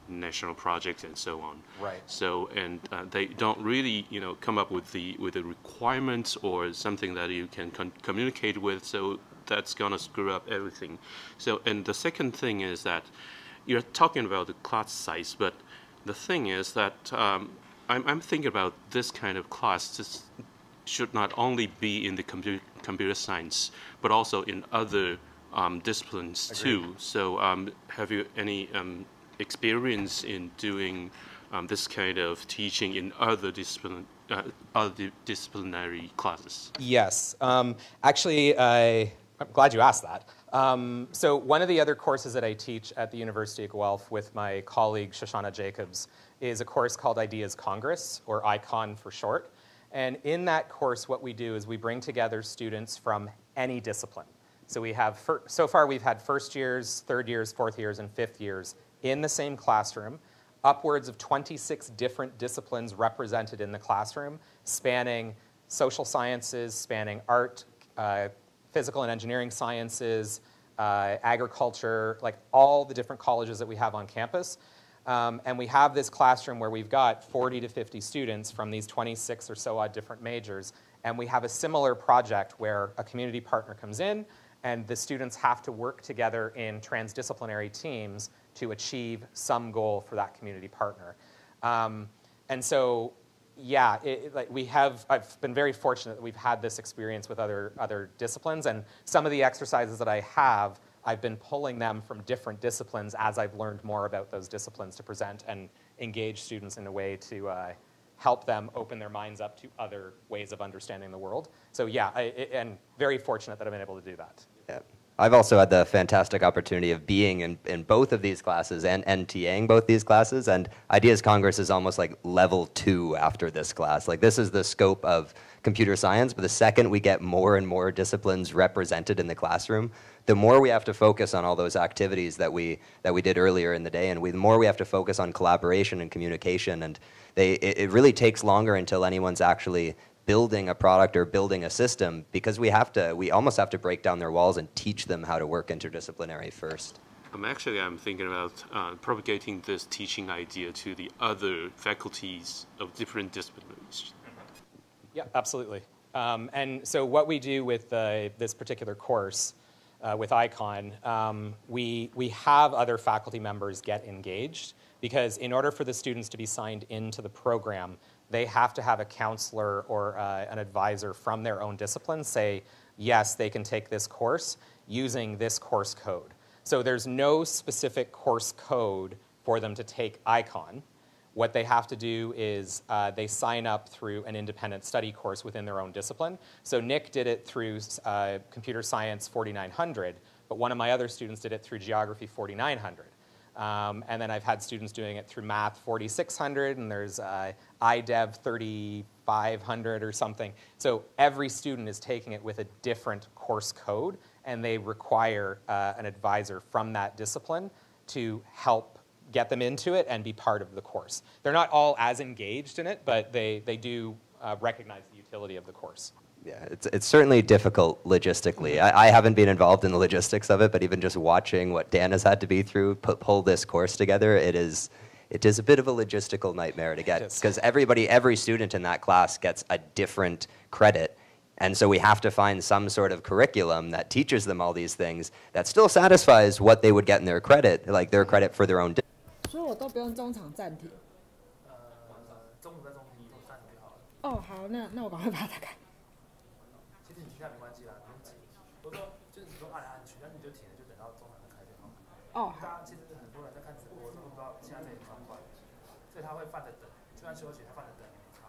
national projects and so on. Right. So, and they don't really, come up with the requirements or something that you can communicate with, so that's gonna screw up everything. So, and the second thing is that you're talking about the class size, but the thing is that I'm thinking about this kind of class just should not only be in the computer science, but also in other disciplines too. So have you any experience in doing this kind of teaching in other disciplinary classes? Yes. Actually, I'm glad you asked that. So one of the other courses that I teach at the University of Guelph with my colleague Shoshana Jacobs is a course called Ideas Congress, or ICON for short. And in that course, what we do is we bring together students from any discipline. So we have, so far we've had first years, third years, fourth years, and fifth years in the same classroom, upwards of 26 different disciplines represented in the classroom, spanning social sciences, spanning art, physical and engineering sciences, agriculture, like all the different colleges that we have on campus. And we have this classroom where we've got 40 to 50 students from these 26 or so odd different majors. And we have a similar project where a community partner comes in and the students have to work together in transdisciplinary teams to achieve some goal for that community partner. And so, yeah, I've been very fortunate that we've had this experience with other disciplines. And some of the exercises that I have, I've been pulling them from different disciplines as I've learned more about those disciplines to present and engage students in a way to help them open their minds up to other ways of understanding the world. So yeah, and very fortunate that I've been able to do that. Yeah. I've also had the fantastic opportunity of being in both of these classes and TAing both these classes, and Ideas Congress is almost like level 2 after this class. Like, this is the scope of computer science, but the second we get more and more disciplines represented in the classroom, the more we have to focus on all those activities that we did earlier in the day, and the more we have to focus on collaboration and communication, and it really takes longer until anyone's actually building a product or building a system, because we almost have to break down their walls and teach them how to work interdisciplinary first. I'm thinking about propagating this teaching idea to the other faculties of different disciplines. Yeah, absolutely. And so what we do with this particular course, with ICON, we have other faculty members get engaged, because in order for the students to be signed into the program, they have to have a counselor or an advisor from their own discipline say, yes, they can take this course using this course code. So there's no specific course code for them to take ICON. What they have to do is they sign up through an independent study course within their own discipline. So Nick did it through Computer Science 4900, but one of my other students did it through Geography 4900. And then I've had students doing it through Math 4600, and there's IDEV 3500 or something. So every student is taking it with a different course code, and they require an advisor from that discipline to help get them into it and be part of the course. They're not all as engaged in it, but they do recognize the utility of the course. Yeah, it's certainly difficult logistically. I haven't been involved in the logistics of it, but even just watching what Dan has had to be through, pull this course together, it is a bit of a logistical nightmare to get, because every student in that class gets a different credit. And so we have to find some sort of curriculum that teaches them all these things that still satisfies what they would get in their credit, like their credit for their own. 所以我都不用中场暂停。中午再中途暂停就好了。哦，好，那我赶快把它打开。其实你停下没关系啦，不用急。我说就是你说按来按去，但是你就停了，就等到中场再开就好。哦，大家其实很多人在看直播的时候不知道现在这一状况，所以他会放着等，就算休息他放着等也没差。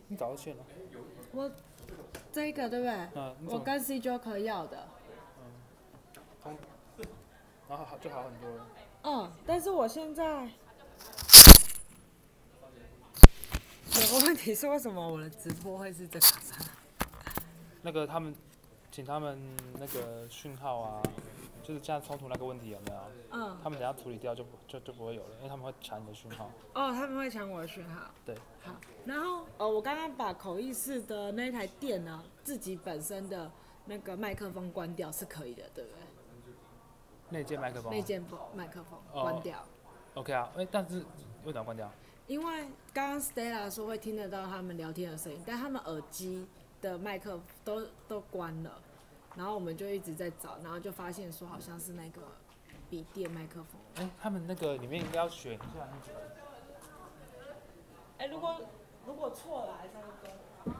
你找到线了？我这个对不对？我跟 g0v 要的。然后就好很多了。但是我现在，有个问题是，为什么我的直播会是这个？那个请他们那个讯号啊，就是这样冲突那个问题有没有？嗯。他们等下处理掉就不会有了，因为他们会抢你的讯号。哦，他们会抢我的讯号。对。好，然后我刚刚把口译室的那台电呢，自己本身的那个麦克风关掉是可以的，对不对？内建麦克风。内建麦克风关掉。OK 啊，但是为什么关掉？因为刚刚 Stella 说会听得到他们聊天的声音，但他们耳机的麦克都关了，然后我们就一直在找，然后就发现说好像是那个笔电麦克风。他们那个里面应该要选一下那个。如果错了还是要跟我。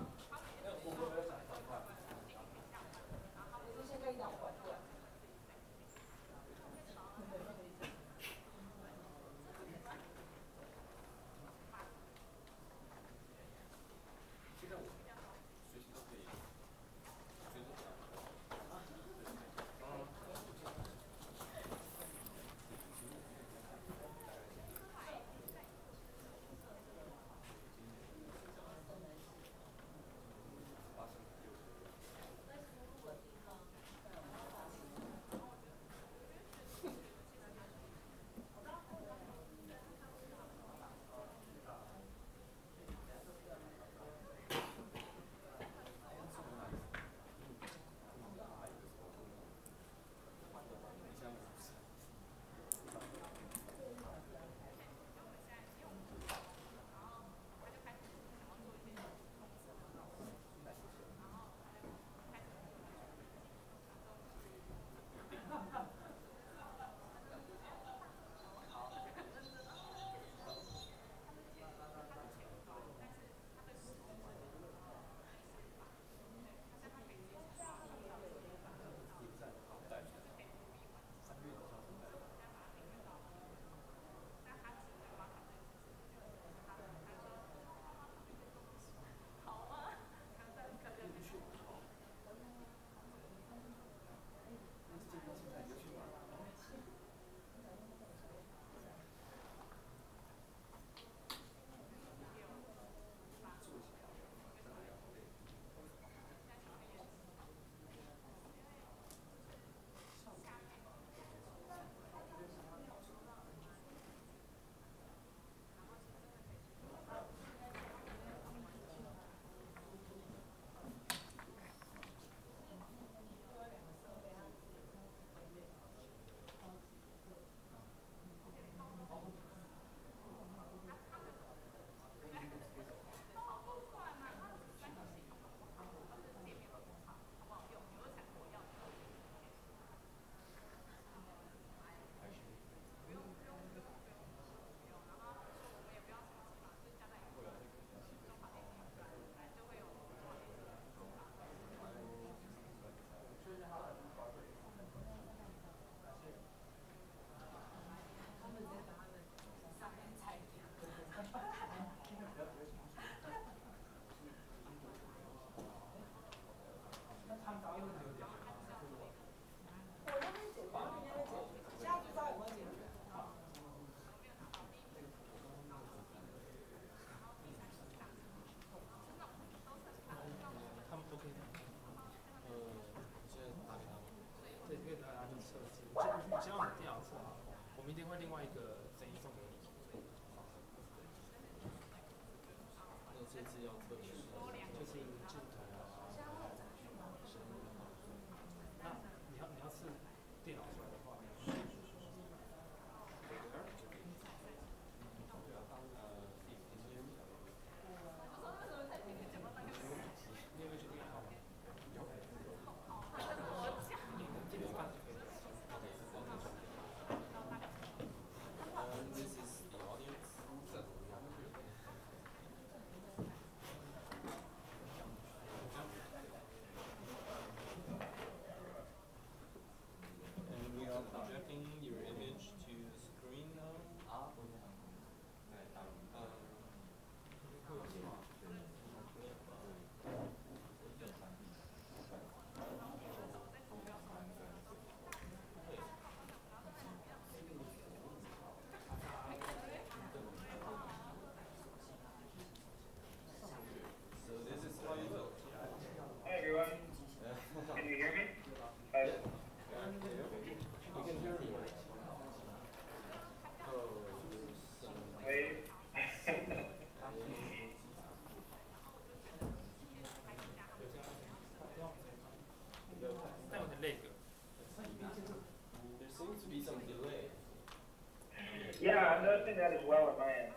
I'm noticing that as well on my end.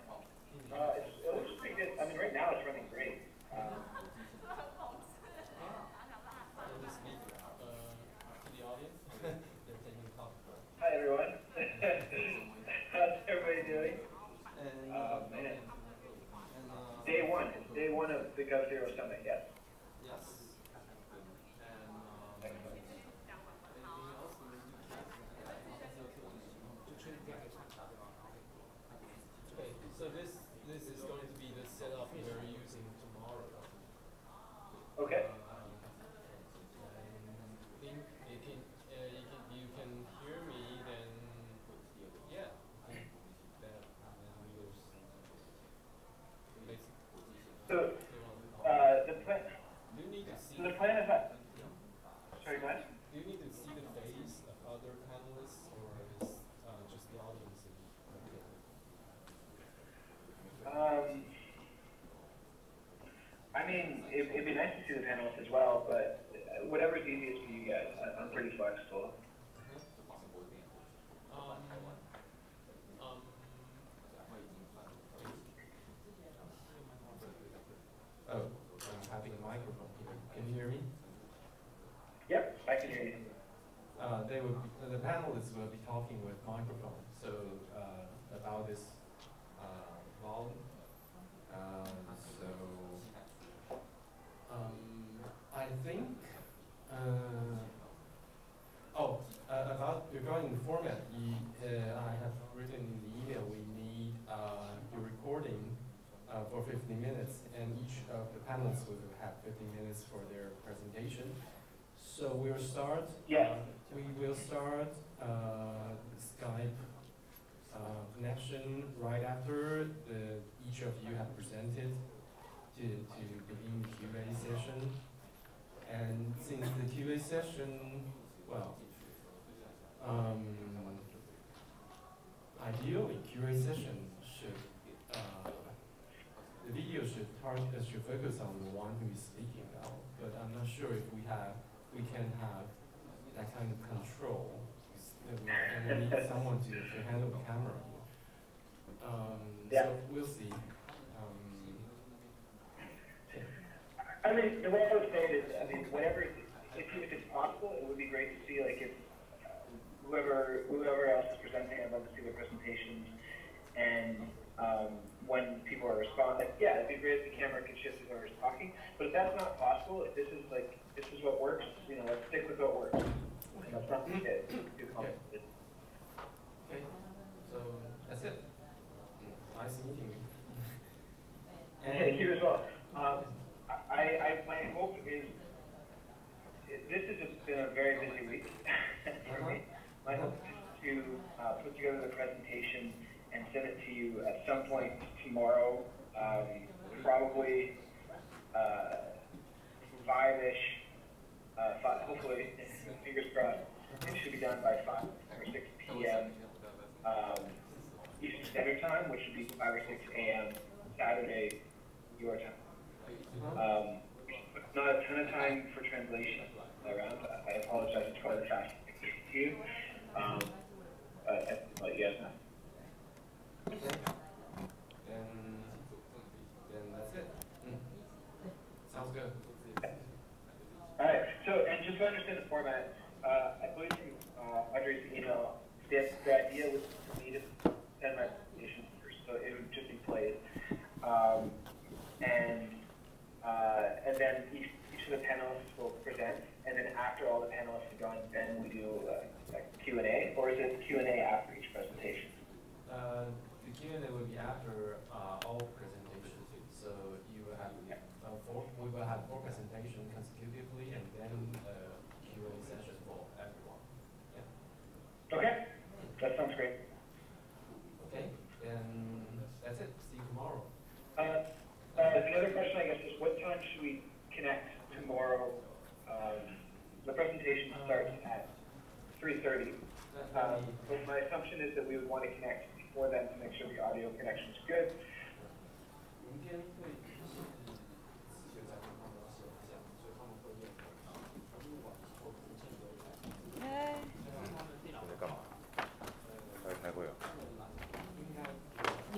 It looks pretty good. I mean, right now it's running great. Hi everyone. How's everybody doing? Man. Day one. It's day one of the g0v Summit, yes. So this is going to be the setup we're using tomorrow. Okay. I think you can hear me, then yeah. So the plan. Do you need to see? So the plan is that. Sorry, go ahead. Do you need to see the face of other panelists, or is just the audience? I mean, it'd be nice to see the panelists as well, but whatever's easiest for you guys. I'm pretty flexible. Oh, I'm having a microphone here. Can you hear me? Yep, I can hear you. The panelists will be talking with microphones. So about this volume. I think. About regarding the format, I have written in the email we need your recording for 15 minutes, and each of the panelists will have 15 minutes for their presentation. So we'll start. Yes. We will start Skype connection right after each of you have presented to begin the Q&A session. And since the Q&A session, well, ideally Q&A session should the video should focus on the one who is speaking now. But I'm not sure if we can have that kind of control. And we need someone to handle the camera. Yeah. So we'll see. I mean, the way I would say it is, I mean, whatever, if it's possible, it would be great to see, like, if whoever else is presenting, I'd love to see their presentations, and when people are responding, yeah, it'd be great if the camera could shift to whoever's talking, but if that's not possible, if this is what works, you know, let's stick with what works. And let's not make it too complicated. Okay, so that's it. Nice meeting you. Thank you as well. My hope is, this has just been a very busy week for me. My hope is to put together the presentation and send it to you at some point tomorrow, probably 5-ish, hopefully, fingers crossed, it should be done by 5 or 6 p.m. Eastern Standard Time, which would be 5 or 6 a.m. Saturday, your time. Not a ton of time for translation around. I apologize, it's probably the fastest to you. But yes. Okay. Then that's it. Sounds good. All right. So, and just to understand the format, I believe from Andre's email, the idea was for me to send my presentation first, so it would just be played, and then each of the panelists will present, and then after all the panelists are gone, then we do a Q&A, or is it Q&A after each presentation? The Q&A will be after all presentations. So you will have we will have 4 presentations consecutively, and then Q&A session for everyone. Yeah. Okay, that sounds great. Okay, then that's it. See you tomorrow. The other question, I guess, is what time should we connect tomorrow? The presentation starts at 3:30. But my assumption is that we would want to connect before then to make sure the audio connection is good.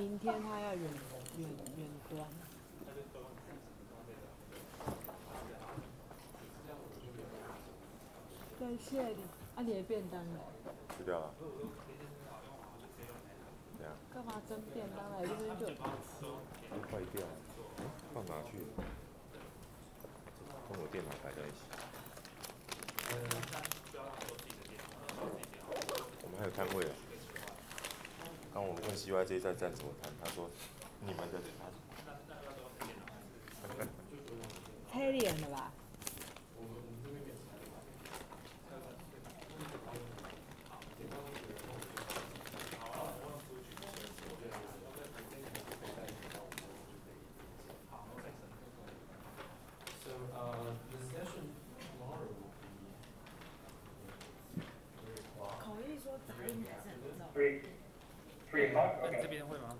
明天他要远端。在谢里，啊，你的便当嘞？吃掉了。对啊。干嘛蒸便当来这边就有得吃？坏掉了，放哪去？跟我电脑摆在一起。我们还有摊位啊。刚我们问 CYJ 在站什么摊，他说你们的摊。黑脸的吧？口译说杂音还是很重。你这边会吗？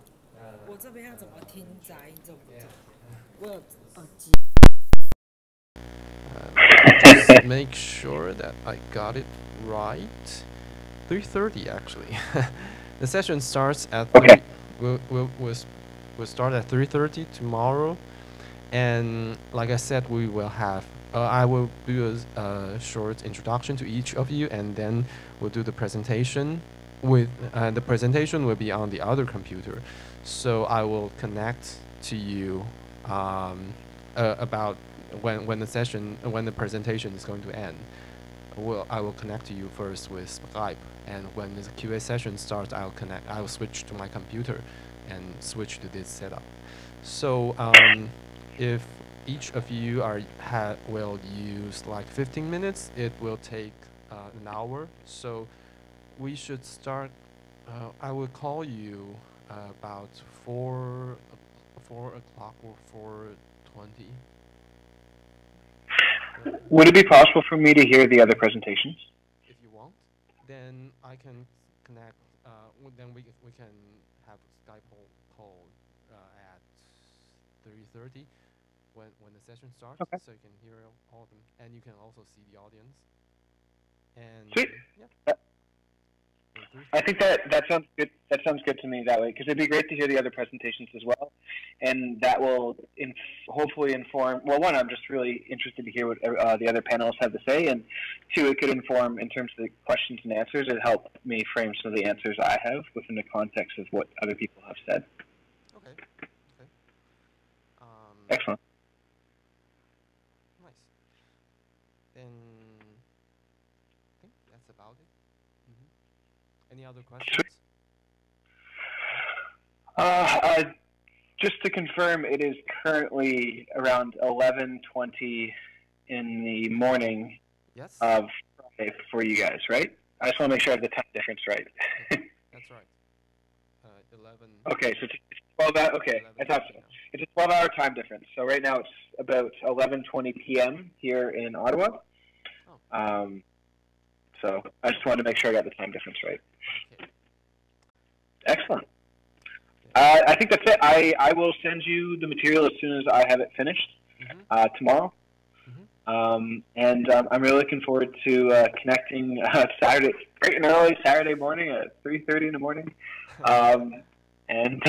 我这边要怎么听杂音重不重？我有耳机。Just make sure that I got it right. 3:30 actually. The session starts at okay. We'll start at 3:30 tomorrow, and like I said, we will have. I will do a short introduction to each of you, and then we'll do the presentation. The presentation will be on the other computer, so I will connect to you about when the presentation is going to end. I will connect to you first with Skype, and when the QA session starts, I will switch to my computer and switch to this setup. So if each of you will use like 15 minutes, it will take an hour. So we should start. I will call you about 4 o'clock or 4:20. Would it be possible for me to hear the other presentations? If you want, then I can connect. Then we can have a Skype call at 3:30 when the session starts, okay. So you can hear all of them, and you can also see the audience. And sweet. Yeah. I think that sounds good. That sounds good to me that way, because it'd be great to hear the other presentations as well, and that will hopefully inform. Well, one, I'm just really interested to hear what the other panelists have to say, and two, it could inform in terms of the questions and answers. It helped me frame some of the answers I have within the context of what other people have said. Okay. Excellent. Nice. Then I think that's about it. Any other questions? Just to confirm, it is currently around 11:20 in the morning of Friday for you guys, right? I just want to make sure I have the time difference right. That's right. 11. Okay, so it's 12 hours. Okay, I thought so. It's a 12-hour time difference. So right now it's about 11:20 p.m. here in Ottawa. So I just wanted to make sure I got the time difference right. Okay. Excellent. I think that's it. I will send you the material as soon as I have it finished tomorrow. And I'm really looking forward to connecting Saturday, bright and early Saturday morning at 3:30 in the morning. And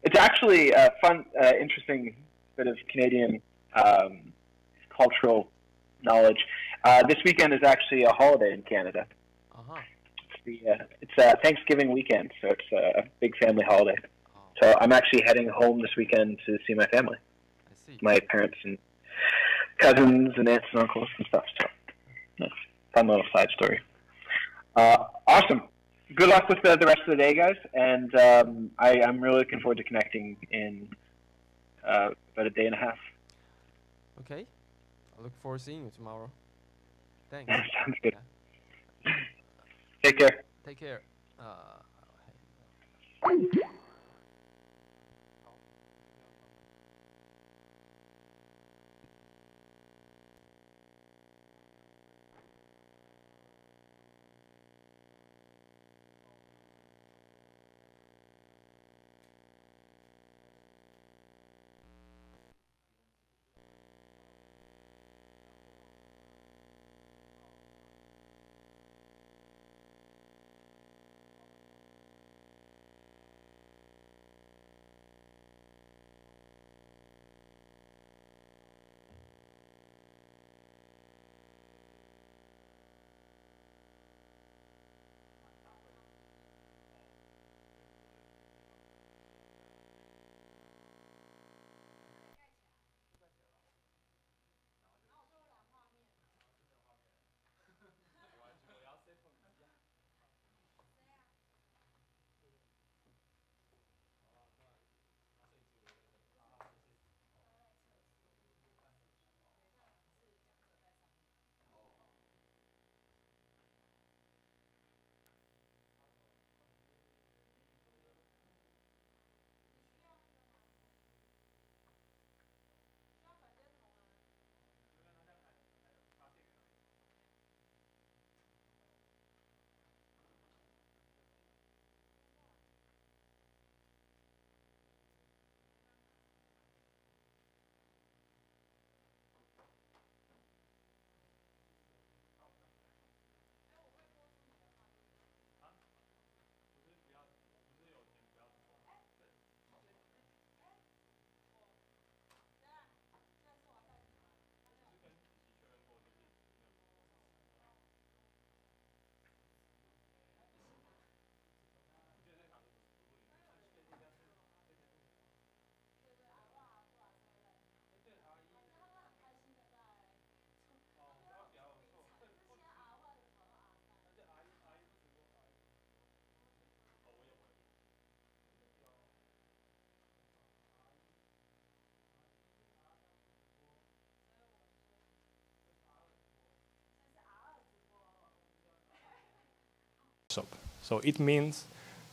it's actually a fun, interesting bit of Canadian cultural knowledge. This weekend is actually a holiday in Canada. It's Thanksgiving weekend, so it's a big family holiday. So I'm actually heading home this weekend to see my family, my parents and cousins and aunts and uncles and stuff. So yeah, fun little side story. Awesome. Good luck with the rest of the day, guys, and I'm really looking forward to connecting in about a day and a half. Okay. I look forward to seeing you tomorrow. Thanks. Sounds good. Yeah. Take care. Take care. So it means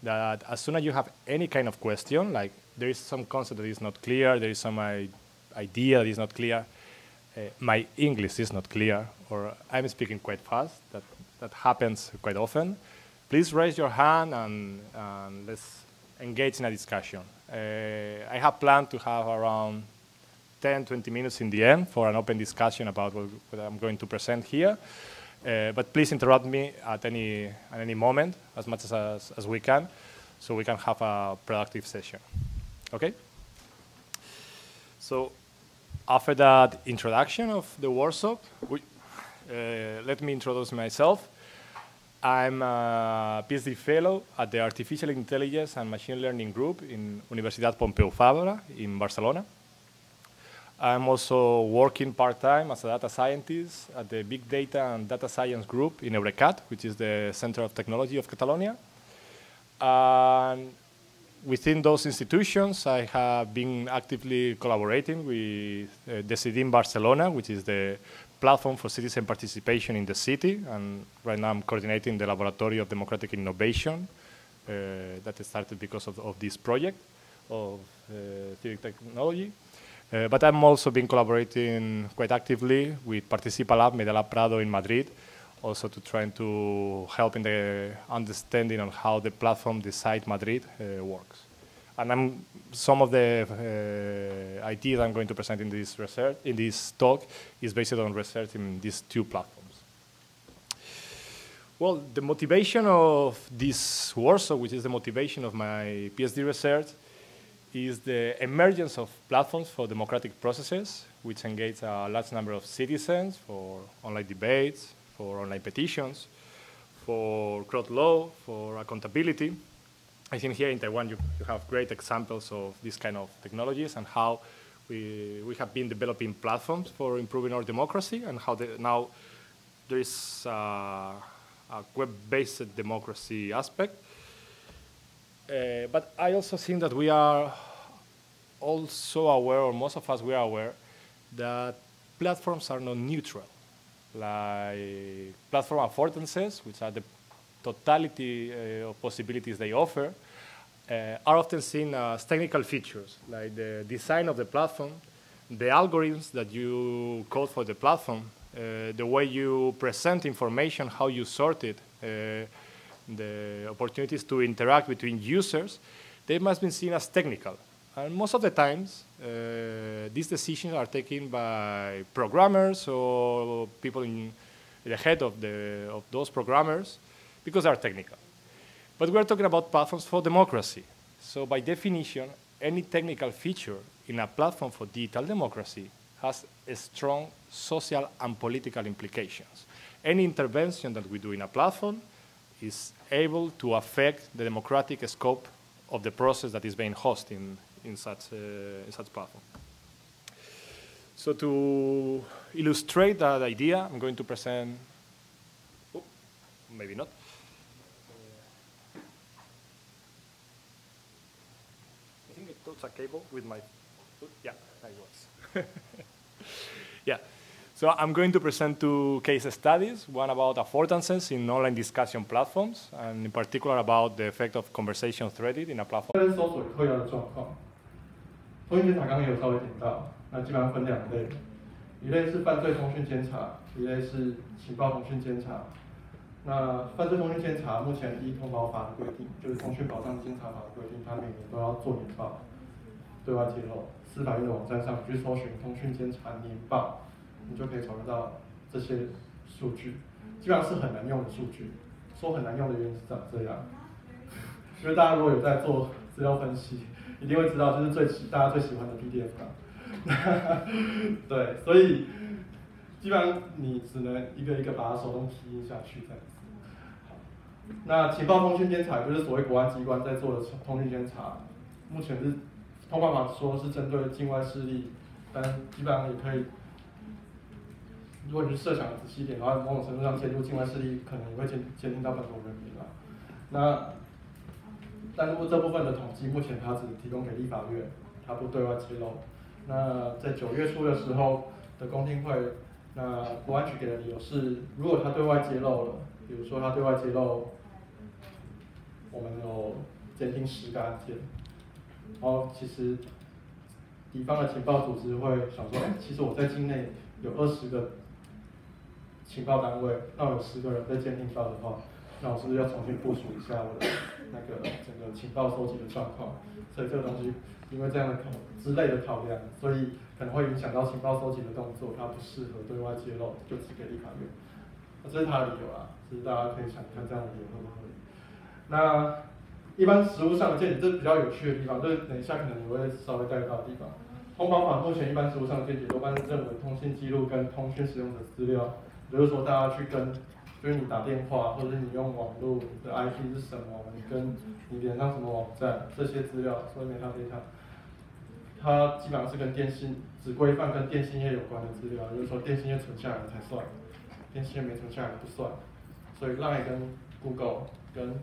that as soon as you have any kind of question, like there is some concept that is not clear, there is some idea that is not clear, my English is not clear, or I'm speaking quite fast, that happens quite often, please raise your hand and let's engage in a discussion. I have planned to have around 10-20 minutes in the end for an open discussion about what I'm going to present here. But please interrupt me at any moment, as much as we can, so we can have a productive session. Okay? So after that introduction of the workshop, let me introduce myself. I'm a PhD fellow at the Artificial Intelligence and Machine Learning Group in Universitat Pompeu Fabra in Barcelona. I'm also working part-time as a data scientist at the Big Data and Data Science Group in Eurecat, which is the Center of Technology of Catalonia. And within those institutions, I have been actively collaborating with Decidim Barcelona, which is the platform for citizen participation in the city. And right now I'm coordinating the Laboratory of Democratic Innovation that started because of this project of civic technology. But I'm also been collaborating quite actively with Participa Lab, Media Lab Prado in Madrid, also to try to help in the understanding on how the platform Decide Madrid works. And some of the ideas I'm going to present in this research, in this talk, is based on research in these two platforms. Well, the motivation of this workshop, which is the motivation of my PhD research, is the emergence of platforms for democratic processes, which engage a large number of citizens for online debates, for online petitions, for crowd law, for accountability. I think here in Taiwan you have great examples of these kind of technologies and how we have been developing platforms for improving our democracy, and how now there is a web-based democracy aspect. But I also think that we are also aware, or most of us we are aware, that platforms are not neutral. Like platform affordances, which are the totality of possibilities they offer, are often seen as technical features, like the design of the platform, the algorithms that you code for the platform, the way you present information, how you sort it, the opportunities to interact between users, they must be seen as technical. And most of the times, these decisions are taken by programmers or people in the head of those programmers because they are technical. But we're talking about platforms for democracy. So by definition, any technical feature in a platform for digital democracy has a strong social and political implications. Any intervention that we do in a platform is able to affect the democratic scope of the process that is being hosted in such platform. So to illustrate that idea, I'm going to present, maybe not. I think it touched a cable with my foot. Yeah, that works. Yeah. So I'm going to present two case studies, one about affordances in online discussion platforms, and in particular about the effect of conversation threaded in a platform. 搜索会要的状况，通讯监察刚刚有稍微提到，那基本上分两类，一类是犯罪通讯监察，一类是情报通讯监察。那犯罪通讯监察目前依通报法的规定，就是通讯保障监察法的规定，它每年都要做年报，对外揭露。司法院的网站上去搜寻通讯监察年报。 你就可以找得到这些数据，基本上是很难用的数据。说很难用的原因是长这样，因为大家如果有在做资料分析，一定会知道，就是大家最喜欢的 PDF 档。对，所以基本上你只能一个一个把它手动踢印下去这样子。好，那情报通讯监察就是所谓国安机关在做的通讯监察，目前是通报法说是针对境外势力，但基本上也可以。 如果你设想仔细一点的话，某种程度上监督境外势力，可能也会监听到本国人民啦。但是这部分的统计，目前它只提供给立法院，它不对外揭露。那在9月初的时候的公听会，那国安局给的理由是，如果他对外揭露了，比如说他对外揭露我们有监听10个案件，然后其实敌方的情报组织会想说，其实我在境内有20个情报单位，那我有10个人被监听到的话，那我是不是要重新部署一下我的那个整个情报收集的状况？所以这个东西因为这样的之类的考量，所以可能会影响到情报收集的动作，它不适合对外揭露，就只给立法院。这是他的理由啦，其实大家可以想看这样的理由合不合理。那一般实务上的见解，这比较有趣的地方，就是等一下可能你会稍微带到的地方。通保法目前一般实务上的见解，多半认为通信记录跟通讯使用者资料，比如说大家去跟，就是你打电话或者是你用网络，你的 IP 是什么，你跟你连上什么网站，这些资料，所以metadata，它基本上是跟电信只规范跟电信业有关的资料，也就是说电信业存下来才算，电信业没存下来不算。所以 LINE 跟 Google 跟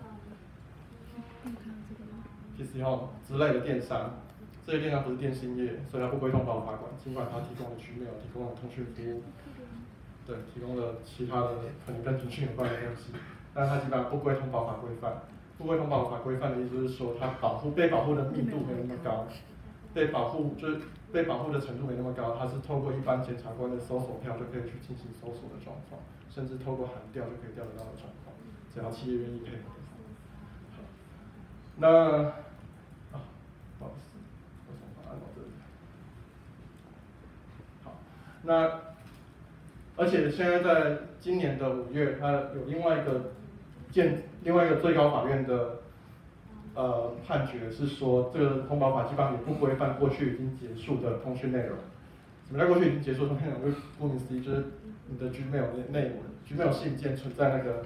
PC Home 之类的电商，这些电商不是电信业，所以它不归通保法管。尽管它提供了Gmail，提供了通讯服务，对，提供了其他的可能跟通讯有关的东西，但它基本上不归通保法规范。不归通保法规范的意思是说，它被保护的密度没那么高，被保护的程度没那么高，它是透过一般检察官的搜索票就可以去进行搜索的状况，甚至透过函调就可以调得到的状况，只要企业愿意配合。那不好意思，我想把它按到这里。好，那而且现在在今年的5月，它有另外一个最高法院的判决是说，这个通保法基本上也不规范过去已经结束的通讯内容。什么叫过去已经结束的通讯内容？就顾名思义，就是你的 Gmail 内文，Gmail 信件存在那个